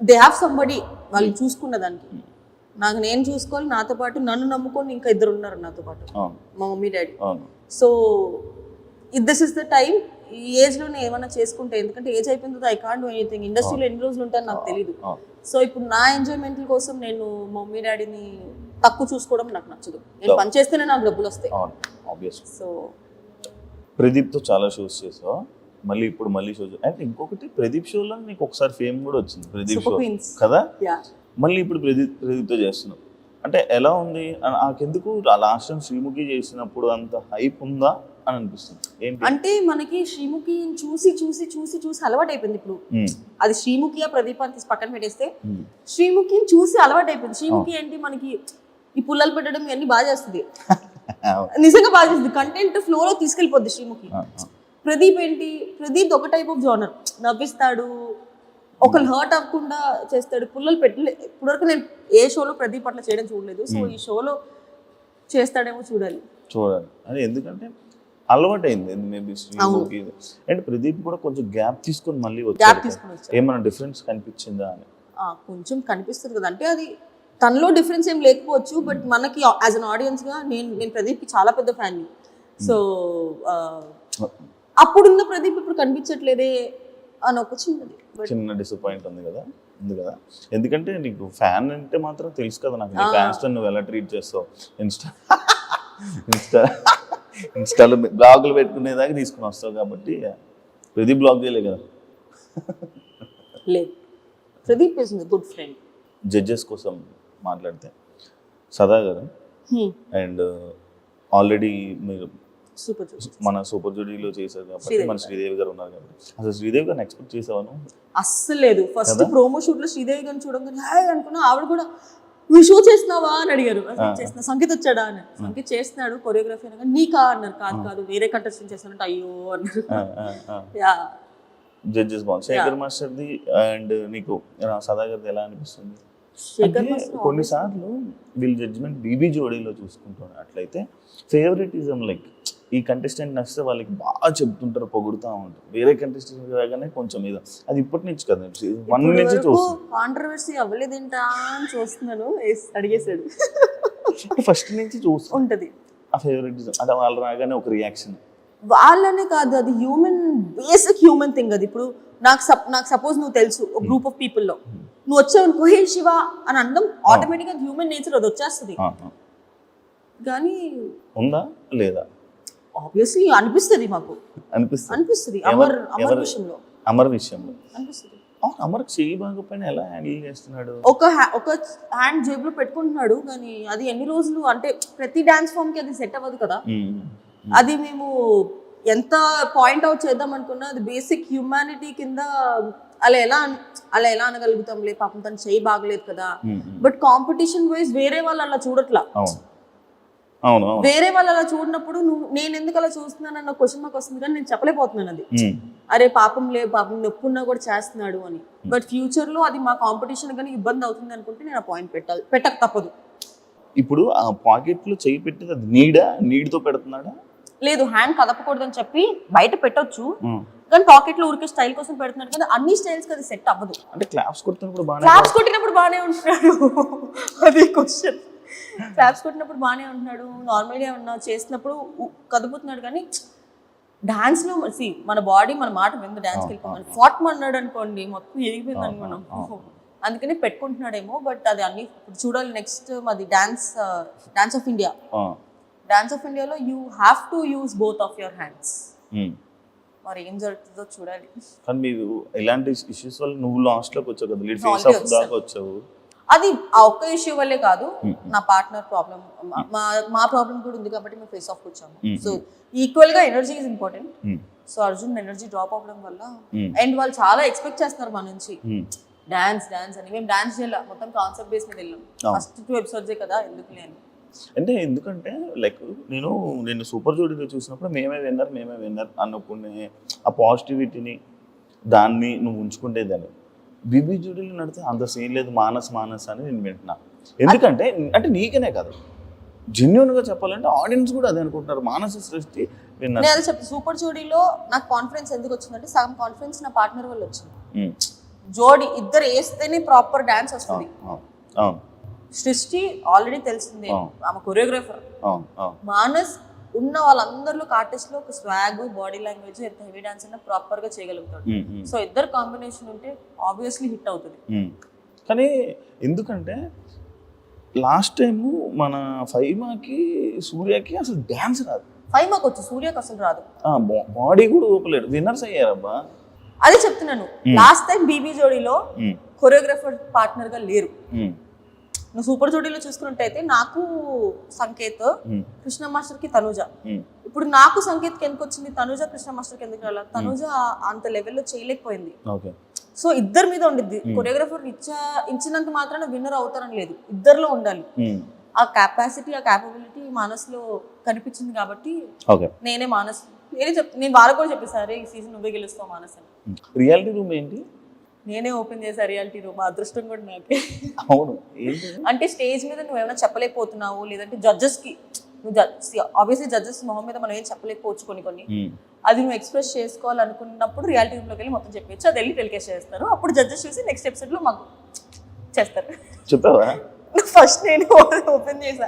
దే హ్యావ్ సంబడి, వాళ్ళు చూసుకున్న దానికి. నాకు నేను చూసుకోవాలి, నాతో పాటు నన్ను నమ్ముకొని ఇంకా 2 ఉన్నారు నాతో పాటు, మా mummy daddy. So this is the time. ఈ ఏజ్లోనే ఏమైనా చేసుకుంటే, ఎందుకంటే ఏజ్ అయిపోయింది, ఐ కాంట్ డూ ఎనీథింగ్. ఇండస్ట్రీలో ఎన్ని రోజులు ఉంటాను నాకు తెలియదు. సో ఇప్పుడు నా ఎంజాయ్మెంట్ కోసం నేను మమ్మీ డాడీని తక్కువ చూసుకోవడం నాకు నచ్చదు. నేను పని చేస్తేనే నాకు డబ్బులు వస్తాయి. సో ప్రదీప్తో చాలా షోస్ చేసావు, మళ్ళీ ఇప్పుడు షో. అంటే ఇంకొకటి, ప్రదీప్ షోలో నీకు ఒకసారి ఫేమ్ కూడా వచ్చింది, ప్రదీప్ షో కదా. మళ్ళీ ఇప్పుడు ప్రదీప్తో చేస్తున్నావు. అంటే ఎలా ఉంది? నాకెందుకు లాస్ట్ టైం శ్రీముఖి చేసినప్పుడు అంత హైప్ ఉందా అని అనిపిస్తుంది. అంటే మనకి శ్రీముఖి చూసి చూసి చూసి చూసి అలవాటు అయిపోయింది. ఇప్పుడు అది శ్రీముఖియా ప్రదీప్ అని తీసి పక్కన పెట్టేస్తే శ్రీముఖిని చూసి అలవాటు అయిపోయింది. శ్రీముఖి ఏంటి మనకి ఈ పుల్లలు పెట్టడం ఇవన్నీ బాగా చేస్తుంది, నిజంగా బాగా చేస్తుంది. కంటెంట్ ఫ్లోలో తీసుకెళ్ళిపోద్ది శ్రీముఖి. ప్రదీప్ ఏంటి, ప్రదీప్ ఒక టైప్ ఆఫ్ జోనర్, నవ్విస్తాడు, ఒకళ్ళు హర్ట్ అవ్వకుండా చేస్తాడు, పుల్లలు పెట్టలేదు. ఇప్పటివరకు నేను ఏ షోలో ప్రదీప్ అట్లా చేయడం చూడలేదు. సో ఈ షోలో చేస్తాడేమో చూడాలి. అది ఎందుకంటే అలవాటు అయింది మేబీ శ్రీముఖి. అండ్ ప్రదీప్ కూడా కొంచెం గ్యాప్ తీసుకొని మళ్ళీ వచ్చాడు. ఏమైనా డిఫరెన్స్ కనిపించిందా అని? కొంచెం కనిపిస్తుంది కదా. అంటే అది తనలో డిఫరెన్స్ ఏం లేకపోవచ్చు, బట్ మనకి యాజ్ అన్ ఆడియన్స్గా నేను ప్రదీప్కి చాలా పెద్ద ఫ్యాన్ని. సో అప్పుడున్న ప్రదీప్ ఇప్పుడు కనిపించట్లేదే అని ఒక చిన్న డిసప్పాయింట్ ఉంది కదా. ఎందుకంటే నీకు ఫ్యాన్ అంటే మాత్రం తెలుసు కదా నాకు, నీ ఫ్యాన్స్ తో నువ్వు ఎలా ట్రీట్ చేస్తావు. ఇన్స్టాలో బ్లాగులు పెట్టుకునేదాకా తీసుకుని వస్తావు కాబట్టి ప్రదీప్ బ్లాగ్ చేయలే కదా. లేదు, Pradeep is good friend. Judges కోసం మాట్లాడితే సదా గారు అండ్ ఆల్రెడీ మీరు మన సూపర్ జోడీలో చేశారు కాబట్టి మన శ్రీదేవి గారు ఉన్నారు కాబట్టి అసలు శ్రీదేవి గారిని ఎక్స్పెక్ట్ చేసావాను? అస్సలు లేదు. ఫస్ట్ ప్రోమో షూట్ లో శ్రీదేవి గారిని చూడగానే హాయ్ అనుకున్నా. ఆవిడ కూడా నువ్వు షో చేస్తున్నావా అని అడిగారు. చేస్తున్నా. సంగీత్ వచ్చాడా అని. సంగీత్ చేస్తున్నాడు, కొరియోగ్రఫీ అనగా నీకా అన్నారు. కాదు వేరే కంటెస్టెంట్ చేస్తానంటే అయ్యో అన్నారు. జడ్జెస్ బాగుంది. శేఖర్ మాస్టర్ది అండ్ నీకు సదా గారిది ఎలా అనిపిస్తుంది? కొన్నిసార్లు వీళ్ళ జడ్జిమెంట్ బీబీ జోడీలో చూసుకుంటాను అట్లయితే ఫేవరెటిజం, లైక్ ఈ కంటెస్టెంట్ నచ్చితే వాళ్ళకి బాగా చెప్తుంటారు, పొగుడుతూ ఉంటారు. వేరే కంటెస్టెంట్ రాగానే కొంచెం మీద అది ఇప్పటి నుంచి కదా 1 నుంచి చూస్తాను. కాంట్రవర్సీ అవ్వలేదేంటా అని చూస్తున్నాను. అడిగేసాడు. ఫస్ట్ నుంచి చూస్తూ ఉంటది ఆ ఫేవరెటిజం. అంటే వాళ్ళు రాగానే ఒక రియాక్షన్. వాళ్ళనే కాదు, అది హ్యూమన్, బేసిక్ హ్యూమన్ థింగ్ అది. ఇప్పుడు నాకు సపోజ్ నువ్వు తెలుసు ఒక గ్రూప్ ఆఫ్ పీపుల్లో నువ్వు వచ్చావు హే శివ అని అనడం ఆటోమేటిక్గా హ్యూమన్ నేచర్ అది వచ్చేస్తుంది. కానీ ఉందా లేదా? ఆబ్వియస్లీ అనిపిస్తుంది, మాకు అనిపిస్తుంది. అమర్ విషయంలో అనిపిస్తుంది. అమర్ చెయ్యి బాగోపోయిన ఎలా హ్యాండిల్ చేస్తున్నాడు? ఒక హ్యాండ్ జేబులో పెట్టుకుంటున్నాడు, కానీ అది ఎన్ని రోజులు అంటే ప్రతి డాన్స్ ఫామ్ కి అది సెట్ అవ్వదు కదా. అది మేము ఎంత పాయింట్ అవుట్ చేద్దాం అనుకున్నా అది బేసిక్ హ్యూమానిటీ కింద అలా ఎలా అనగలుగుతాంలే, పాపం తను చెయ్యి బాగలేదు కదా. బట్ కాంపిటీషన్ వైజ్ వేరే వాళ్ళు అలా చూడట్లా. వేరే వాళ్ళు అలా చూడనప్పుడు నేను ఎందుకు అలా చూస్తున్నాను అన్న క్వశ్చన్ మాకు వస్తుంది, కానీ నేను చెప్పలేకపోతున్నాను అది. అరే పాపం నొప్పి ఉన్నా కూడా చేస్తున్నాడు అని. బట్ ఫ్యూచర్ లో అది మా కాంపిటీషన్ కానీ ఇబ్బంది అవుతుంది అనుకుంటే నేను ఆ పాయింట్ పెట్టక తప్పదు. ఇప్పుడు ఆ పాకెట్ లో చెయ్యి పెట్టేది అది నీడ్తో పెడుతున్నాడా? లేదు, హ్యాండ్ కదపకూడదని చెప్పి బయట పెట్టొచ్చు, కానీ పాకెట్ లో ఊరికే స్టైల్ కోసం పెడుతున్నాడు కదా. అన్ని స్టైల్స్ అది సెట్ అవ్వదు. అంటే క్లాప్స్ కొట్టినప్పుడు బాగానే ఉంటున్నాడు. అది క్వశ్చన్. క్లాప్స్ కొట్టినప్పుడు బాగానే ఉంటున్నాడు, నార్మల్గా ఉన్నా చేసినప్పుడు కదుపుతున్నాడు. కానీ డాన్స్ లో మన బాడీ మన మాట విందు డాన్స్కి వెళ్ళిపోతాడు. ఫాట్ అన్నాడు అనుకోండి మొత్తం ఎదిగిపోయింది అనుకున్నాం. అందుకని పెట్టుకుంటున్నాడేమో. బట్ అది అన్ని చూడాలి. నెక్స్ట్ మాది dance of India. Dance of ఇండియాలో you have to use both of your hands. మరి ఏం జరుగుతుందో చూడాలి. కానీ మీరు ఇలాంటి ఇష్యూస్ వల్ల నువ్వు లాస్ట్ లోకి వచ్చావు కదా, లీడ్ ఫేస్ ఆఫ్ దాకా వచ్చావు. అది ఆ ఒక్క ఇష్యూ వల్లే కాదు, నా పార్ట్నర్ ప్రాబ్లం, మా ప్రాబ్లం కూడా ఉంది కాబట్టి మేము ఫేస్ ఆఫ్ వచ్చాము. సో ఈక్వల్ గా energy is important. So Arjun energy drop అవ్వడం వల్ల అండ్ వాళ్ళు చాలా ఎక్స్పెక్ట్ చేస్తున్నారు మన నుంచి డాన్స్ అని. మేము డాన్స్ చేయాలి, మొత్తం కాన్సెప్ట్ బేస్ మీద వెళ్ళాం. ఫస్ట్ 2 ఎపిసోడ్సే కదా, ఎందుకులే అని. ఎందుకంటే లైక్ నేను సూపర్ జోడీలో చూసినప్పుడు మేమే విన్నర్ అనుకునే ఆ పాజిటివిటీని దాన్ని నువ్వు ఉంచుకుంటేదాన్ని. బీబీ జోడీలో నడితే అంత సీన్ లేదు, మానస్ అని నేను వింటున్నా. ఎందుకంటే అంటే నీకనే కాదు, జెన్యూన్ గా చెప్పాలంటే ఆడియన్స్ కూడా అదే అనుకుంటున్నారు. మానస సృష్టి విన్నర్. నేను చెప్తాను, సూపర్ జోడీలో నాకు కాన్ఫిడెన్స్ ఎందుకు వచ్చిందంటే సగం కాన్ఫిడెన్స్ నా పార్ట్నర్ వల్ల వచ్చింది. జోడీ ఇద్దరు వేస్తేనే ప్రాపర్ డాన్స్ వస్తుంది. సృష్టి ఆల్రెడీ తెలిసిందే, ఆమె కొరియోగ్రాఫర్. మానస్ ఉన్న వాళ్ళందరిలో ఆర్టిస్ట్ లో ఒక స్వాగ్, బాడీ లాంగ్వేజ్, ఎంత హెవీ డాన్స్ అయినా ప్రాపర్ గా చేయగలుగుతాడు. సో ఇద్దరు కాంబినేషన్ ఉంటే ఆబ్వియస్లీ హిట్ అవుతుంది. కానీ ఎందుకంటే లాస్ట్ టైం మన ఫైమాకి సూర్యకి అసలు డాన్స్ రాదు. ఫైమాకి వచ్చి సూర్యకి అసలు రాదు, బాడీ కూడా ఊపలేడు. విన్నర్స్ అయ్యారబ్బా. అదే చెప్తున్నాను. లాస్ట్ టైం బీబీ జోడీలో కొరియోగ్రాఫర్ పార్ట్నర్ గా లేరు. నువ్వు సూపర్ జోడీలో చూసుకున్నట్టయితే నాకు సంకేత్, కృష్ణ మాస్టర్ కి తనుజ. ఇప్పుడు నాకు సంకేత్ కి ఎందుకు వచ్చింది, తనుజ కృష్ణ మాస్టర్ కి ఎందుకు రాలా? తనుజ అంత లెవెల్లో చేయలేకపోయింది. సో ఇద్దరి మీద ఉండిద్ది. కొరియోగ్రాఫర్ ఇచ్చినంత మాత్రాన విన్నర్ అవుతారని లేదు, ఇద్దరిలో ఉండాలి. ఆ కెపాసిటీ, ఆ క్యాపబిలిటీ మానస్లో కనిపించింది కాబట్టి నేనే నేను వాళ్ళకు కూడా చెప్పేసారు ఈ సీజన్ నువ్వే గెలుస్తావు మానస్ అని. రియాలిటీ రూమ్ ఏంటి? నేనే ఓపెన్ చేసా రియాలిటీ రూమ్. అదృష్టం కూడా నాకే. అవును. అంటే స్టేజ్ మీద నువ్వు ఏమైనా చెప్పలేకపోతున్నావు, లేదంటే జడ్జెస్ కి ఆబ్వియస్లీ జడ్జెస్ మొహం మీద మనం ఏం చెప్పలేకపోవచ్చు కొన్ని అది నువ్వు ఎక్స్ప్రెస్ చేసుకోవాలనుకున్నప్పుడు రియాలిటీ రూమ్ లోకి వెళ్ళి మొత్తం చెప్పచ్చు. అది వెళ్ళి టెలికాస్ట్ చేస్తారు. అప్పుడు జడ్జెస్ చూసి నెక్స్ట్ ఎపిసోడ్ లో మాకు చేస్తారు. చెప్పావా? ఫస్ట్ నేను ఓపెన్ చేశా.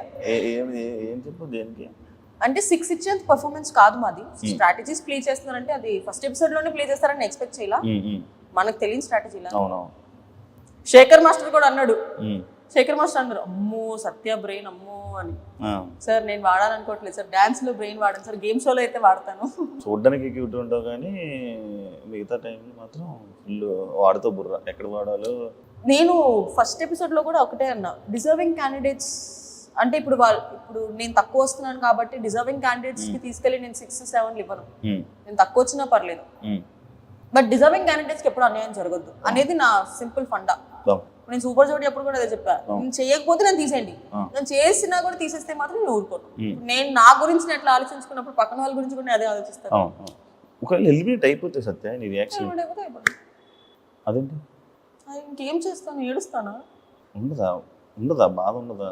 ఏం చెప్పు దేనికి? అంటే 6 ఇచ్చేంత పర్ఫార్మెన్స్ కాదు మాది. స్ట్రాటజీస్ ప్లే చేస్తున్నారంటే అది ఫస్ట్ ఎపిసోడ్ లోనే ప్లే చేస్తారని ఎక్స్పెక్ట్ చేయాల. మనకు తెలియని స్ట్రాటజీలా. అవునవును. శేఖర్ మాస్టర్ కూడా అన్నాడు. శేఖర్ మాస్టర్ అన్నారు, అమ్మో సత్య బ్రెయిన్ అమ్మో అని. సార్ నేను వాడాలనుకోవట్లేదు సార్, డాన్స్ లో బ్రెయిన్ వాడాను సార్, గేమ్ షోలో అయితే వాడతాను. చూడడానికి క్యూట్ ఉంటావు కానీ మిగతా టైంలో మాత్రం ఫుల్ వాడుతూ బుర్ర ఎక్కడ వాడాలో. నేను ఫస్ట్ ఎపిసోడ్ లో కూడా ఒకటే అన్నా, డిజర్వింగ్ క్యాండిడేట్స్ అంటే ఇప్పుడు నేను తక్కువ వస్తున్నాను కాబట్టి డిజర్వింగ్ క్యాండిడేట్స్ కి తీసుకెళ్లి నేను 6, 7 ఇవ్వను. నేను తక్కువ వచ్చినా పర్లేదు, బట్ డిజర్వింగ్ క్యాండిడేట్స్ కి ఎప్పుడు అన్యాయం జరగద్దు అనేది నా సింపుల్ ఫండా. నేను సూపర్ జోడీ అప్పుడు కూడా అదే చెప్పా, నేను చేయకపోతే నేను తీసేయండి, నేను చేసినా కూడా తీసేస్తే మాత్రం నేను ఊరుకోను. నేను నా గురించి నేను ఎట్లా ఆలోచించుకున్నప్పుడు పక్కన వాళ్ళ గురించి కూడా అదే ఆలోచిస్తాను. ఒకవేళ ఎలిమినేట్ అయిపోతే సత్య నీ రియాక్షన్ అదేంటి? ఇంకేం చేస్తాను, ఏడుస్తానా? ఉండదా బాధ ఉండదా?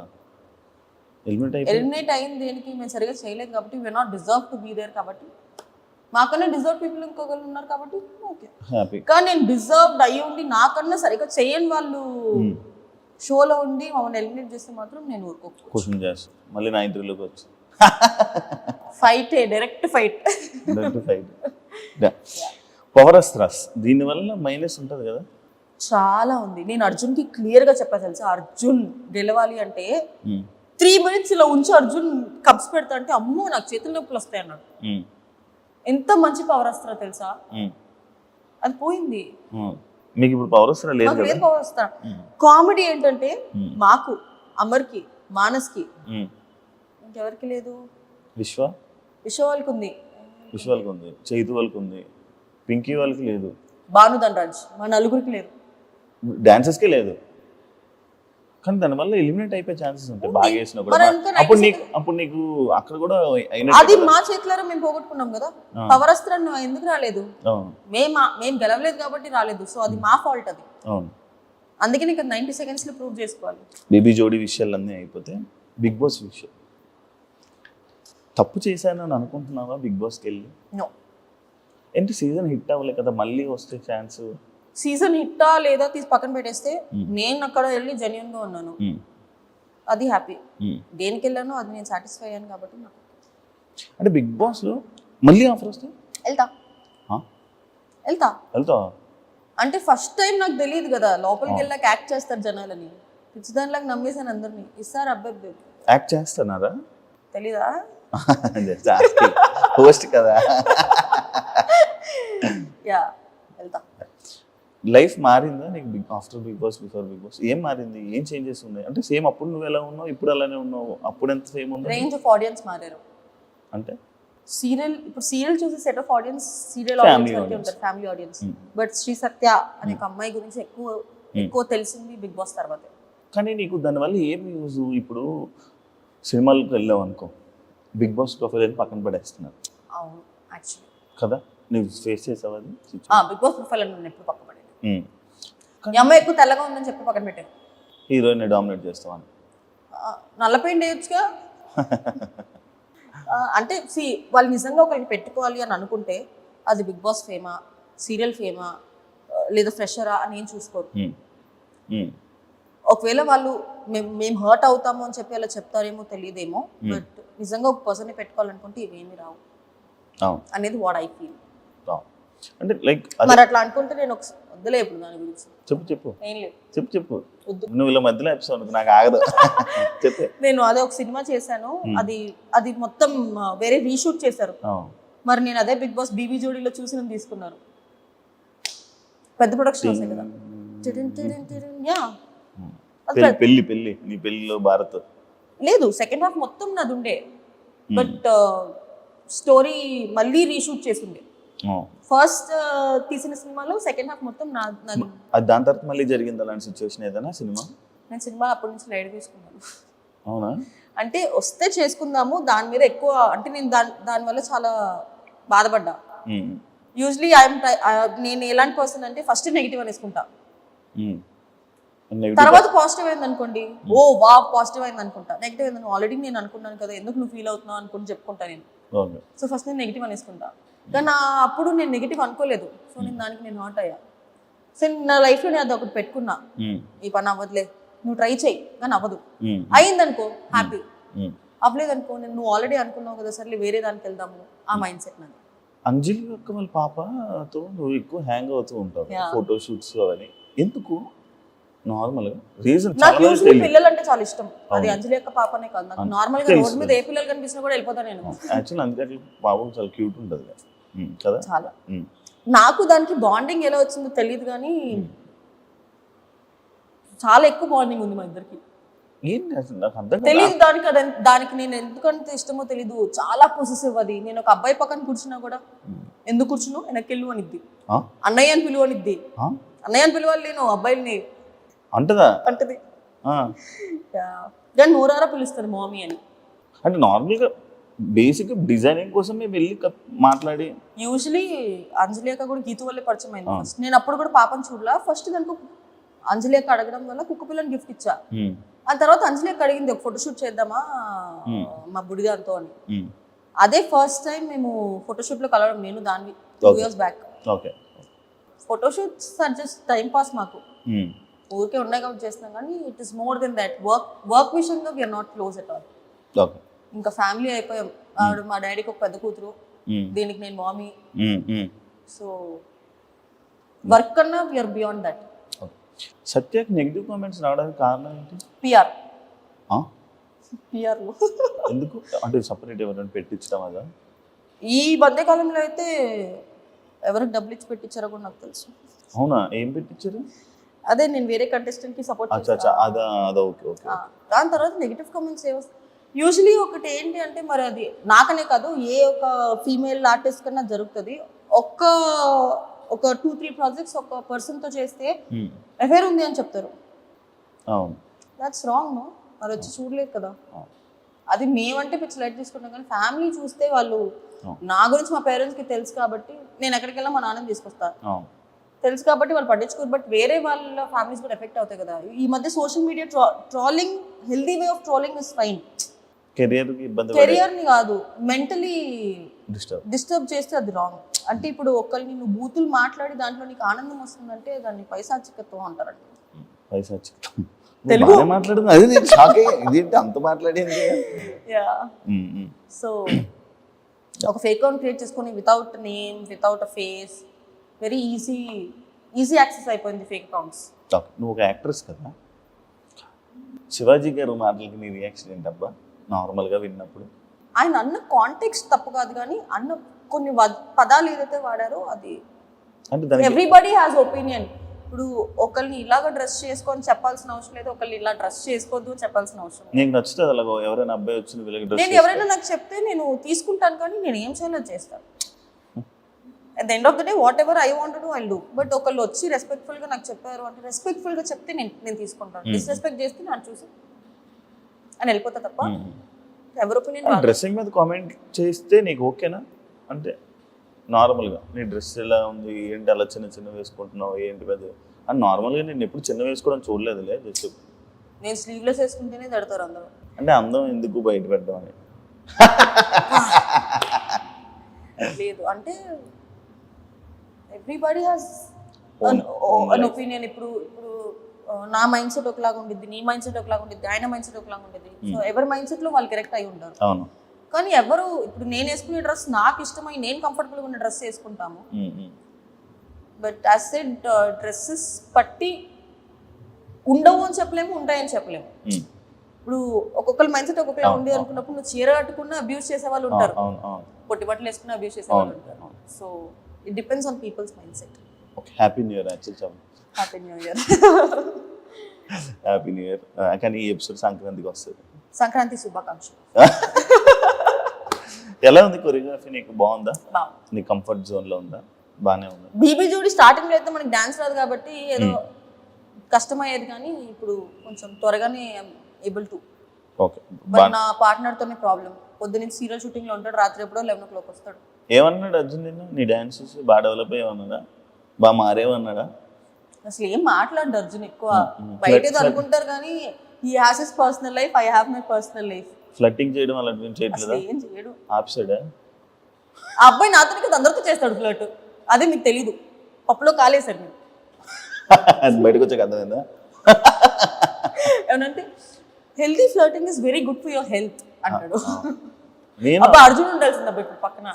ఎలిమినేట్ అయింది దేనికి? మేము సరిగా చేయలేదు కాబట్టి, we not deserve to be there కాబట్టి, మాకన్నా డిజర్వ్ పీపుల్ ఇంకొకరు ఉన్నారు కాబట్టి ఓకే. కానీ నేను డిజర్వ్డ్ అయ్యి ఉండి నాకన్నా సరిగ్గా చేయని వాళ్ళు షోలో ఉండి మమ్మల్ని ఎలిమినేట్ చేస్తే మాత్రం నేను ఊరుకోకు. క్వశ్చన్ చేస్తా మళ్ళీ నా ఇంటర్వ్యూలోకి వచ్చి ఫైటే, డైరెక్ట్ ఫైట్. పవర్ అస్త్రాస్ దీనివల్ల మైనస్ ఉంటుంది కదా? చాలా ఉంది. నేను అర్జున్కి క్లియర్గా చెప్పా తెలుసా, అర్జున్ గెలవాలి అంటే 3 minutes ఇలా ఉంచి అర్జున్ కప్స్ పెడతా అంటే అమ్మో నాకు చేతుల నొప్పులు వస్తాయి అన్నాడు. ఎంత మంచి పవర్ అస్త్రా తెలుసా, అది పోయింది. మీకు ఇప్పుడు పవర్ అస్త్రా లేదు. పవర్ అస్త్రా కామెడీ ఏంటంటే మాకు, అమర్కి, మానస్కి, ఇంకెవరికి లేదు. విశ్వ వాళ్ళకి ఉంది, చైతు వాళ్ళకి ఉంది, పింకీ వాళ్ళకి లేదు, భాను ధనరాజ్ మా నలుగురికి లేదు, డాన్సర్స్కే లేదు. కానీ దానివల్ల ఎలిమినేట్ అయిపోయే ఛాన్సెస్ ఉంటాయి బాగా వేసినా కూడా. అప్పుడు నీకు అక్కడ కూడా అది మా చేతిలో మేము పోగొట్టుకున్నాం కదా. పవర్ అస్త్రం ఎందుకు రాలేదు? మేము గెలవలేదు కాబట్టి రాలేదు. సో అది మా ఫాల్ట్. అది అందుకే నీకు 90 seconds లో ప్రూవ్ చేసుకోవాలి. బేబీ జోడీ విషయాలన్నీ అయిపోతే బిగ్ బాస్ విషయం తప్పు చేశానని అనుకుంటున్నావా బిగ్ బాస్కి వెళ్ళి? నో. ఏంటి సీజన్ హిట్ అవ్వలే కదా, మళ్ళీ వస్తే ఛాన్స్. సీజన్ హిట్టా లేదా తీసి పక్కన పెట్టేస్తే నేను అక్కడ వెళ్ళి జెన్యూన్ గా ఉన్నాను, అది హ్యాపీ. దేనికి వెళ్ళానో అది నేను సాటిస్ఫై అయ్యాను కాబట్టి నాకు. అంటే బిగ్ బాస్ లో మళ్ళీ ఆఫర్ వస్తే వెళ్తా అంటే ఫస్ట్ టైం నాకు తెలియదు కదా, లోపలికి వెళ్ళాక యాక్ట్ చేస్తారు జనాలని. పిచ్చిదానిలాగా నమ్మేసాను అందరినీ. ఇస్తారు అబ్బాయి యాక్ట్ చేస్తున్నారా తెలీదా? హోస్ట్ కదా. యా వెళ్తా. లైఫ్ మారిందా నీకు after Bigg Boss, before Bigg Boss? ఏం మారింది, ఏం చేంజెస్ ఉన్నాయి? అంటే సేమ్ అప్పుడు నువ్వు ఎలా ఉన్నావు, ఇప్పుడు అలానే ఉన్నావు? అప్పుడు ఎంత సేమ్ ఉంది? రేంజ్ ఆఫ్ ఆడియన్స్ మారారు. అంటే సీరియల్ చూసే set of audience serial audience వరకే ఉంటారు, ఫ్యామిలీ ఆడియన్స్. బట్ శ్రీ సత్య అనే ఒక అమ్మాయి గురించి ఎక్కువ తెలిసింది బిగ్ బాస్ తర్వాతే. కానీ నీకు దానివల్ల ఏం యూజ్? ఇప్పుడు సినిమాలకు వెళ్ళావు అనుకో, బిగ్ బాస్ ప్రొఫైల్ అని పక్కన పడేస్తున్నారు. అవును యాక్చువల్లీ కదా, నువ్వు ఫేస్ చేసావు అది? బిగ్ బాస్ ప్రొఫైల్ అని నేను ఎప్పుడు పక్కన పడేది. ఈ అమ్మాయి ఎక్కువ తెల్లగా ఉందని చెప్పి పక్కన పెట్టాను. హీరోయిన్ డామినేట్ చేస్తావని నల్ల పెయింట్ వేయచ్చుగా. అంటే వాళ్ళు నిజంగా ఒకరికి పెట్టుకోవాలి అని అనుకుంటే అది బిగ్ బాస్ ఫేమా, సీరియల్ ఫేమా, లేదా ఫ్రెషరా అని ఏం చూసుకోరు. ఒకవేళ వాళ్ళు మేము హర్ట్ అవుతాము అని చెప్పి అలా చెప్తారేమో తెలియదేమో, బట్ నిజంగా ఒక పర్సన్ పెట్టుకోవాలనుకుంటే ఇవేమీ రావు అనేది వాట్ ఐ ఫీల్. అంటే లైక్ మరి అట్లా అనుకుంటే నేను వద్దులే ఇప్పుడు దాని గురించి. చెప్పు ఏం లేదు, చెప్పు. నువ్వు ఇలా మధ్యలో ఎపిసోడ్ నాకు ఆగదు. చెప్పే. నేను అదే ఒక సినిమా చేశాను, అది మొత్తం వేరే రీషూట్ చేశారు. మరి నేను అదే బిగ్ బాస్ బీబీ జోడీలో చూసి తీసుకున్నారు. పెద్ద ప్రొడక్షన్ వస్తాయి కదా. పెళ్లి నీ పెళ్లిలో భారత్ లేదు, సెకండ్ హాఫ్ మొత్తం నాది ఉండే, బట్ స్టోరీ మళ్ళీ రీషూట్ చేసిండే. ఫస్ట్ తీసిన సినిమాలో సెకండ్ హాఫ్ మొత్తం నాది. దాని తర్వాత మళ్ళీ జరిగింది అలాంటి సిచ్యువేషన్ ఏదైనా సినిమా? నేను సినిమా అప్పటి నుంచి లైట్ తీసుకున్నాను. అవునా? అంటే వస్తే చేసుకుందాము, దాని మీద ఎక్కువ అంటే నేను దానివల్ల చాలా బాధపడ్డా. యూజువలీ నేను ఎలాంటి పర్సన్ అంటే ఫస్ట్ నెగిటివ్ అనేసుకుంటా, తర్వాత పాజిటివ్ అయింది అనుకోండి, ఓ వా పాజిటివ్ అయింది అనుకుంటా. నెగిటివ్ అయింది ఆల్రెడీ నేను అనుకున్నాను కదా, ఎందుకు నువ్వు ఫీల్ అవుతున్నావు అనుకుని చెప్పుకుంటా నేను. సో ఫస్ట్ నేను నెగిటివ్ అనేసుకుంటా, కానీ అప్పుడు నేను నెగిటివ్ అనుకోలేదు. సో నేను దానికి హర్ట్ అయ్యా. సో నా లైఫ్లో నేను అది ఒకటి పెట్టుకున్నా, ఈ పని అవ్వదులే, నువ్వు ట్రై చేయి కానీ అవ్వదు. అయిందనుకో హ్యాపీ, అవ్వలేదనుకో నువ్వు ఆల్రెడీ అనుకున్నావు కదా సర్లే వేరే దానికి వెళ్దాము, ఆ మైండ్ సెట్ నాది. అంజలి యొక్క వాళ్ళ పాపతో నువ్వు ఎక్కువ హ్యాంగ్ అవుతూ ఉంటావు ఫోటో షూట్స్ అవన్నీ, ఎందుకు? నార్మల్గా రీజన్ నాకు యూజువల్లీ పిల్లలు అంటే చాలా ఇష్టం. అది అంజలి యొక్క పాపనే కాదు, నాకు నార్మల్ గా రోడ్ మీద ఏ పిల్లలు కనిపించినా కూడా వెళ్ళిపోతాను నేను. యాక్చువల్ అందుకే పాపం చాలా క్యూట్ ఉంటుంది కదా చాలా. నాకు దానికి బాండింగ్ ఎలా వచ్చిందో తెలియదు కానీ చాలా ఎక్కువ బాండింగ్ ఉంది మా ఇద్దరికి. ఏంటి అసలు నాకు అర్థం తెలియదు దానికి, దానికి నేను ఎందుకంటే ఇష్టమో తెలీదు, చాలా పొసెసివ్ అది. నేను ఒక అబ్బాయి పక్కన కూర్చున్నా కూడా ఎందుకు కూర్చున్నావు వెనక్కెళ్ళు అనిద్ది, అన్నయ్య అని పిలువ అనిద్ది. అన్నయ్య అని పిలవాలి నేను అబ్బాయిని అంటదా అంటది, కానీ నోరారా పిలుస్తుంది మామీ అని. అంటే నార్మల్గా బేసిక్ డిజైనింగ్ కోసం మేము వెళ్ళి మాట్లాడి యూజువలీ అంజలి అక్క కూడా గీతు వల్లే పరిచయం అయింది ఫస్ట్. నేను అప్పుడు కూడా పాపం చూడలా, ఫస్ట్ దానికి అంజలి అక్క అడగడం వల్ల కుక్క పిల్లని గిఫ్ట్ ఇచ్చా. ఆ తర్వాత అంజలి అక్క అడిగింది ఒక ఫోటోషూట్ చేద్దామా మా బుడిదాంతో అని. అదే ఫస్ట్ టైం మేము ఫోటోషూట్ లో కలవడం, నేను దాన్ని 2 years back. Photoshoots are just time pass మాకు, ఊరికే ఉన్నాయి కాబట్టి చేస్తున్నాం కానీ it is more than that. Work విషయంగా we're not close at all. ఇంకా ఫ్యామిలీ అయిపోయాం. ఆవిడ మా డాడీకి ఒక పెద్ద కూతురు, దీనికి నేను మామీ. సో వర్క్ కన్నా వీఆర్ బియాండ్ దట్. సత్యకి నెగిటివ్ కామెంట్స్ రావడానికి కారణం ఏంటి? పిఆర్ ఎందుకు అంటే సపరేట్ ఎవరైనా పెట్టించడం అదా? ఈ మధ్యకాలంలో అయితే ఎవరికి డబ్బులు ఇచ్చి పెట్టించారో కూడా నాకు తెలుసు. అవునా? ఏం పెట్టించారు? అదే నేను వేరే కంటెస్టెంట్ కి సపోర్ట్ దాని తర్వాత నెగిటివ్ కామెంట్స్ యూజువలీ ఒకటి ఏంటి అంటే, మరి అది నాకనే కాదు ఏ ఒక ఫీమేల్ ఆర్టిస్ట్ కన్నా జరుగుతుంది. ఒక 2-3 ప్రాజెక్ట్స్ ఒక పర్సన్ తో చేస్తే అఫేర్ ఉంది అని చెప్తారు. That's wrong. నో, మరి వచ్చి చూడలేదు కదా. అది మేమంటే పిచ్చి లైట్ తీసుకుంటాం కానీ ఫ్యామిలీ చూస్తే వాళ్ళు, నా గురించి మా పేరెంట్స్ కి తెలుసు కాబట్టి నేను ఎక్కడికి వెళ్ళా మా నాన్నని తీసుకొస్తాను, తెలుసు కాబట్టి వాళ్ళు పట్టించుకోరు. బట్ వేరే వాళ్ళ ఫ్యామిలీస్ కూడా ఎఫెక్ట్ అవుతాయి కదా. ఈ మధ్య social media trolling, healthy way of trolling is fine. Career ని కాదు, మెంటలీ డిస్టర్బ్ చేస్తే అది రాంగ్. అంటే ఇప్పుడు ఒకరిని నువ్వు బూతులు మాట్లాడి దాంట్లో నీకు ఆనందం వస్తుందంటే దాన్ని పైశాచికత్వం అంటారంట. తెలుగు మాట్లాడుతుంది అది నేను షాక్ అయ్యాను, అంత మాట్లాడింది. సో ఒక ఫేక్ అకౌంట్ క్రియేట్ చేసుకొని వితౌట్ నేమ్, వితౌట్ అ ఫేస్, వెరీ ఈజీ యాక్సెస్ అయిపోయింది ఫేక్ అకౌంట్స్. నువ్వు ఒక యాక్ట్రెస్ కదా, శివాజీ గారు మాటలకి నీ రియాక్షన్ ఏంటబ్బా నార్మల్గా విన్నప్పుడు? ఆయన అన్న కాంటెక్స్ట్ తప్పు కాదు కానీ అన్న కొన్ని పదాలు ఏదైతే వాడారో అది ఎవ్రీబడి హ్యాస్ ఒపీనియన్. ఇప్పుడు ఒకరిని ఇలాగ డ్రెస్ చేసుకొని చెప్పాల్సిన అవసరం లేదు, ఒకరిని ఇలా డ్రెస్ చేసుకోవద్దు చెప్పాల్సిన అవసరం. నీకు నచ్చుతుంది అలాగో ఎవరైనా అబ్బాయి వచ్చి నేను ఎవరైనా నాకు చెప్తే నేను తీసుకుంటాను కానీ నేను ఏం చేయాలో చేస్తాను. At the end of the day what ever I want to I do. But ఒకళ్ళు వచ్చి రెస్పెక్ట్ఫుల్ గా నాకు చెప్పారు అంటే రెస్పెక్ట్ఫుల్ గా చెప్తే నేను తీసుకుంటాను. డిస్రెస్పెక్ట్ చేస్తే నాకు చూసి అని వెళ్ళిపోతా తప్ప ఎవరి ఒపీనియన్. డ్రెస్సింగ్ మీద కామెంట్ చేస్తే నీకు ఓకేనా? అంటే నార్మల్గా నీ డ్రెస్ ఎలా ఉంది ఏంటి అలా చిన్న వేసుకుంటున్నావు ఏంటి పెద్ద అని నార్మల్గా నేను ఎప్పుడు చిన్న వేసుకోవడం చూడలేదులే. జస్ట్ నేను స్లీవ్లెస్ వేసుకుంటేనే తడతారు అందరూ. అంటే అందం ఎందుకు బయట పెట్టడం అని లేదు, అంటే ఎవ్రీబడి హాస్ అన్ ఒపీనియన్. ఇప్పుడు నా మైండ్ సెట్ ఒకలాగా ఉండిద్ది, నీ మైండ్ సెట్ ఒకలాగా ఉండిద్ది, ఆయన మైండ్ సెట్ ఒకలాగా ఉండిద్ది. సో ఎవరి మైండ్ సెట్ లో వాళ్ళు కరెక్ట్ అయి ఉంటారు. కానీ ఎవరు ఇప్పుడు నేను వేసుకునే డ్రెస్ నాకు ఇష్టమై నేను కంఫర్టబుల్ గా ఉన్న డ్రెస్ వేసుకుంటాము. బట్ యాజ్ సెడ్ డ్రెస్సెస్ పట్టి ఉండవు అని చెప్పలేము, ఉంటాయని చెప్పలేము. ఇప్పుడు ఒక్కొక్కరి మైండ్ సెట్ ఒక్కొక్కలా ఉంది అనుకున్నప్పుడు నువ్వు చీర కట్టుకున్న అబ్యూస్ చేసే వాళ్ళు ఉంటారు, పొట్టి బట్టలు వేసుకున్న అబ్యూస్ చేసే వాళ్ళు ఉంటారు. So it depends on peoples mind set. Happy new year. Happy new year. Happy new year. కానీ ఈ ఎపిసోడ్ సంక్రాంతికి వస్తుంది. సంక్రాంతి శుభాకాంక్షలు. ఎలా ఉంది కొరియోగ్రఫీ? నీకు బాగుందా? నీ కంఫర్ట్ జోన్ లో ఉందా? బానే ఉందా? బీబీ జోడి స్టార్టింగ్ లో అయితే మనకి డాన్స్ రాదు కాబట్టి ఏదో కష్టమయ్యేది కానీ ఇప్పుడు కొంచెం త్వరగానే ఏబుల్ టు. ఓకే. బట్ నా పార్ట్నర్ తోనే ప్రాబ్లం. పొద్దున్నే సీరియల్ షూటింగ్ లో ఉంటాడు, రాత్రి ఎప్పుడో 11 o'clock వస్తాడు. ఏమన్నాడు అర్జున్ నిన్ను? నీ డాన్స్ చూసి బాగా డెవలప్ అయ్యామన్నాడా? బాగా మారేమన్నాడా? అసలు ఏం మాట్లాడు అర్జున్ ఎక్కువ. బయట ఏదో అనుకుంటారు కానీ he has his personal life, I have my personal life. Flirting చేయడం అలా చేయట్లేదా? ఏం చేయడు. ఆప్సైడా? ఆ అబ్బాయి నాతో కదా అందరితో చేస్తాడు ఫ్లర్ట్. అదే మీకు తెలీదు. పప్పులో కాలేసారు మీరు. బయటకు వచ్చాక అర్థమైందా? ఏమంటే healthy flirting is very good for your health అంటాడు. నేను అబ్బా అర్జున్ ఉండాల్సింది అబ్బా ఇప్పుడు పక్కన.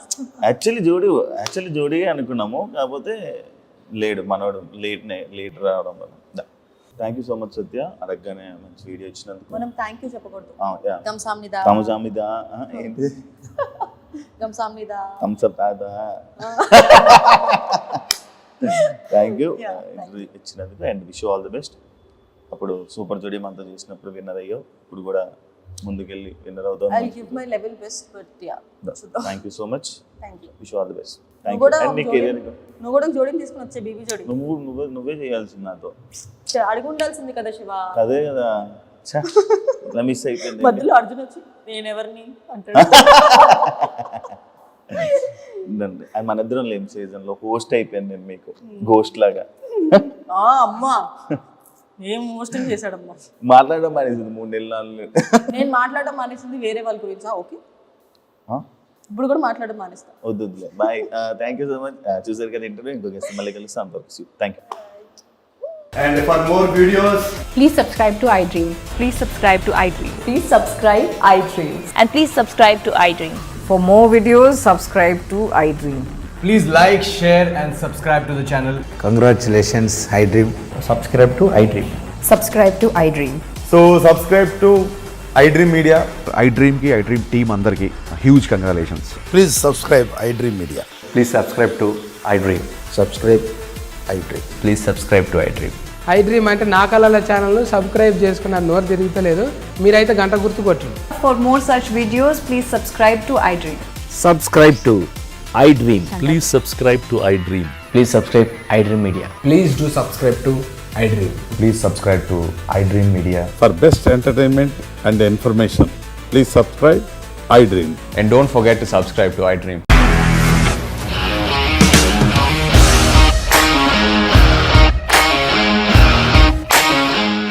యాక్చువల్లీ జోడీ అనుకున్నాము, కాకపోతే లేడు మనోడు, లేట్ రావడం వల్ల. థ్యాంక్ యూ సో మచ్ సత్య, అడగగానే మంచి వీడియో ఇచ్చినందుకు. మనం థ్యాంక్ యూ చెప్పకూడదు. గంసామ్నిదా తమజామిదా ఏంటి గంసామ్నిదా థమ్స్అప్ తాదా. థ్యాంక్ యూ ఇచ్చినందుకు and wish all the best. అప్పుడు సూపర్ జోడీ మనతో చేసినప్పుడు విన్నర్ అయ్యావు, ఇప్పుడు కూడా ముందుకెళ్ళి విన్నర్ అవుతావు. I'll give my level best, but yeah. Thank you so much, Thank you. Wish all the best. నువ్వు కూడా నువ్వు కూడా జోడీని తీసుకుని వచ్చే బీబీ జోడీ నువ్వే చేయాల్సింది నాతో. అడిగి ఉండాల్సింది కదా శివ. అదే కదా, ఇలా మిస్ అయిపోయింది. మధ్యలో అర్జున్ వచ్చి నేను ఎవరిని అంటాడు. మన ఇద్దరం లేని సీజన్ లో హోస్ట్ అయిపోయాను నేను మీకు, గోస్ట్ లాగా. అమ్మా ఏం మోస్టింగ్ చేశాడమ్మా. మాట్లాడడం మానేసింది 3 నెలలు. నేను మాట్లాడడం మానేసింది వేరే వాళ్ళ గురించి. ఓకే ఇప్పుడు కూడా మాట్లాడడం మానేస్తా. వద్దులే, bye. Thank you so much. చూసారు కదా ఇంటర్వ్యూ, ఇంకో గెస్ట్ మళ్ళీ కలుస్తాం. Thank you. And for more videos, Please subscribe to iDream. Please subscribe to iDream. Please subscribe iDream. And please subscribe to iDream. For more videos, subscribe to iDream. please like, share and subscribe to the channel. Congratulations, iDream. Subscribe to iDream. Subscribe to iDream. So subscribe to iDream Media. iDream ki iDream team andarki huge congratulations. Please subscribe iDream Media. Please subscribe to iDream. Subscribe iDream. Please subscribe to iDream. iDream అంటే నా కళల channel subscribe చేసుకున్న నోరు తిరుగుతలేదు, మీరైతే గంట గుర్తు కొట్టండి. For more such videos, please subscribe to iDream. Subscribe to iDream. Please subscribe to iDream. Please subscribe iDream Media. Please do subscribe to iDream. Please subscribe to iDream Media. For best entertainment and information, please subscribe iDream. And don't forget to subscribe to iDream.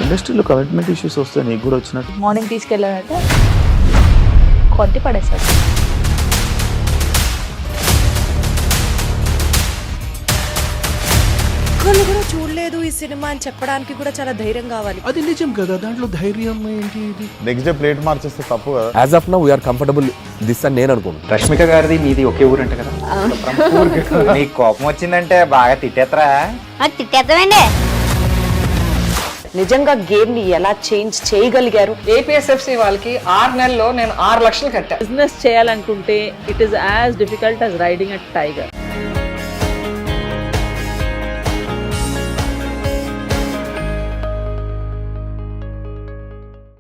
ఇండస్ట్రీలో commitment issues వస్తే నీకు కూడా వచ్చినట్టు. Morning తీసుకెళ్ళారంటే కొట్టి పడేసాడు. ఒక్కళ్ళు కూడా చూడలేదు ఈ సినిమా అని చెప్పడానికి కూడా చాలా ధైర్యం కావాలి. అది నిజం కదా, దాంట్లో ధైర్యం ఏంటి? ఇది నెక్స్ట్ డే ప్లేట్ మార్చేస్తే తప్పు కదా. As of now we are comfortable this అని నేను అనుకుంటున్నాను. రష్మిక గారిది మీది ఒకే ఊరు అంట కదా. నీకు కోపం వచ్చిందంటే బాగా తిట్టేత్తరా? తిట్టేద్దామండి. నిజంగా గేమ్ ని ఎలా చేంజ్ చేయగలిగారు? ఏపీఎస్ఎఫ్సి వాళ్ళకి 6 నెలల్లో నేను 6 లక్షలు కట్టా. బిజినెస్ చేయాలనుకుంటే it is as difficult as riding a tiger.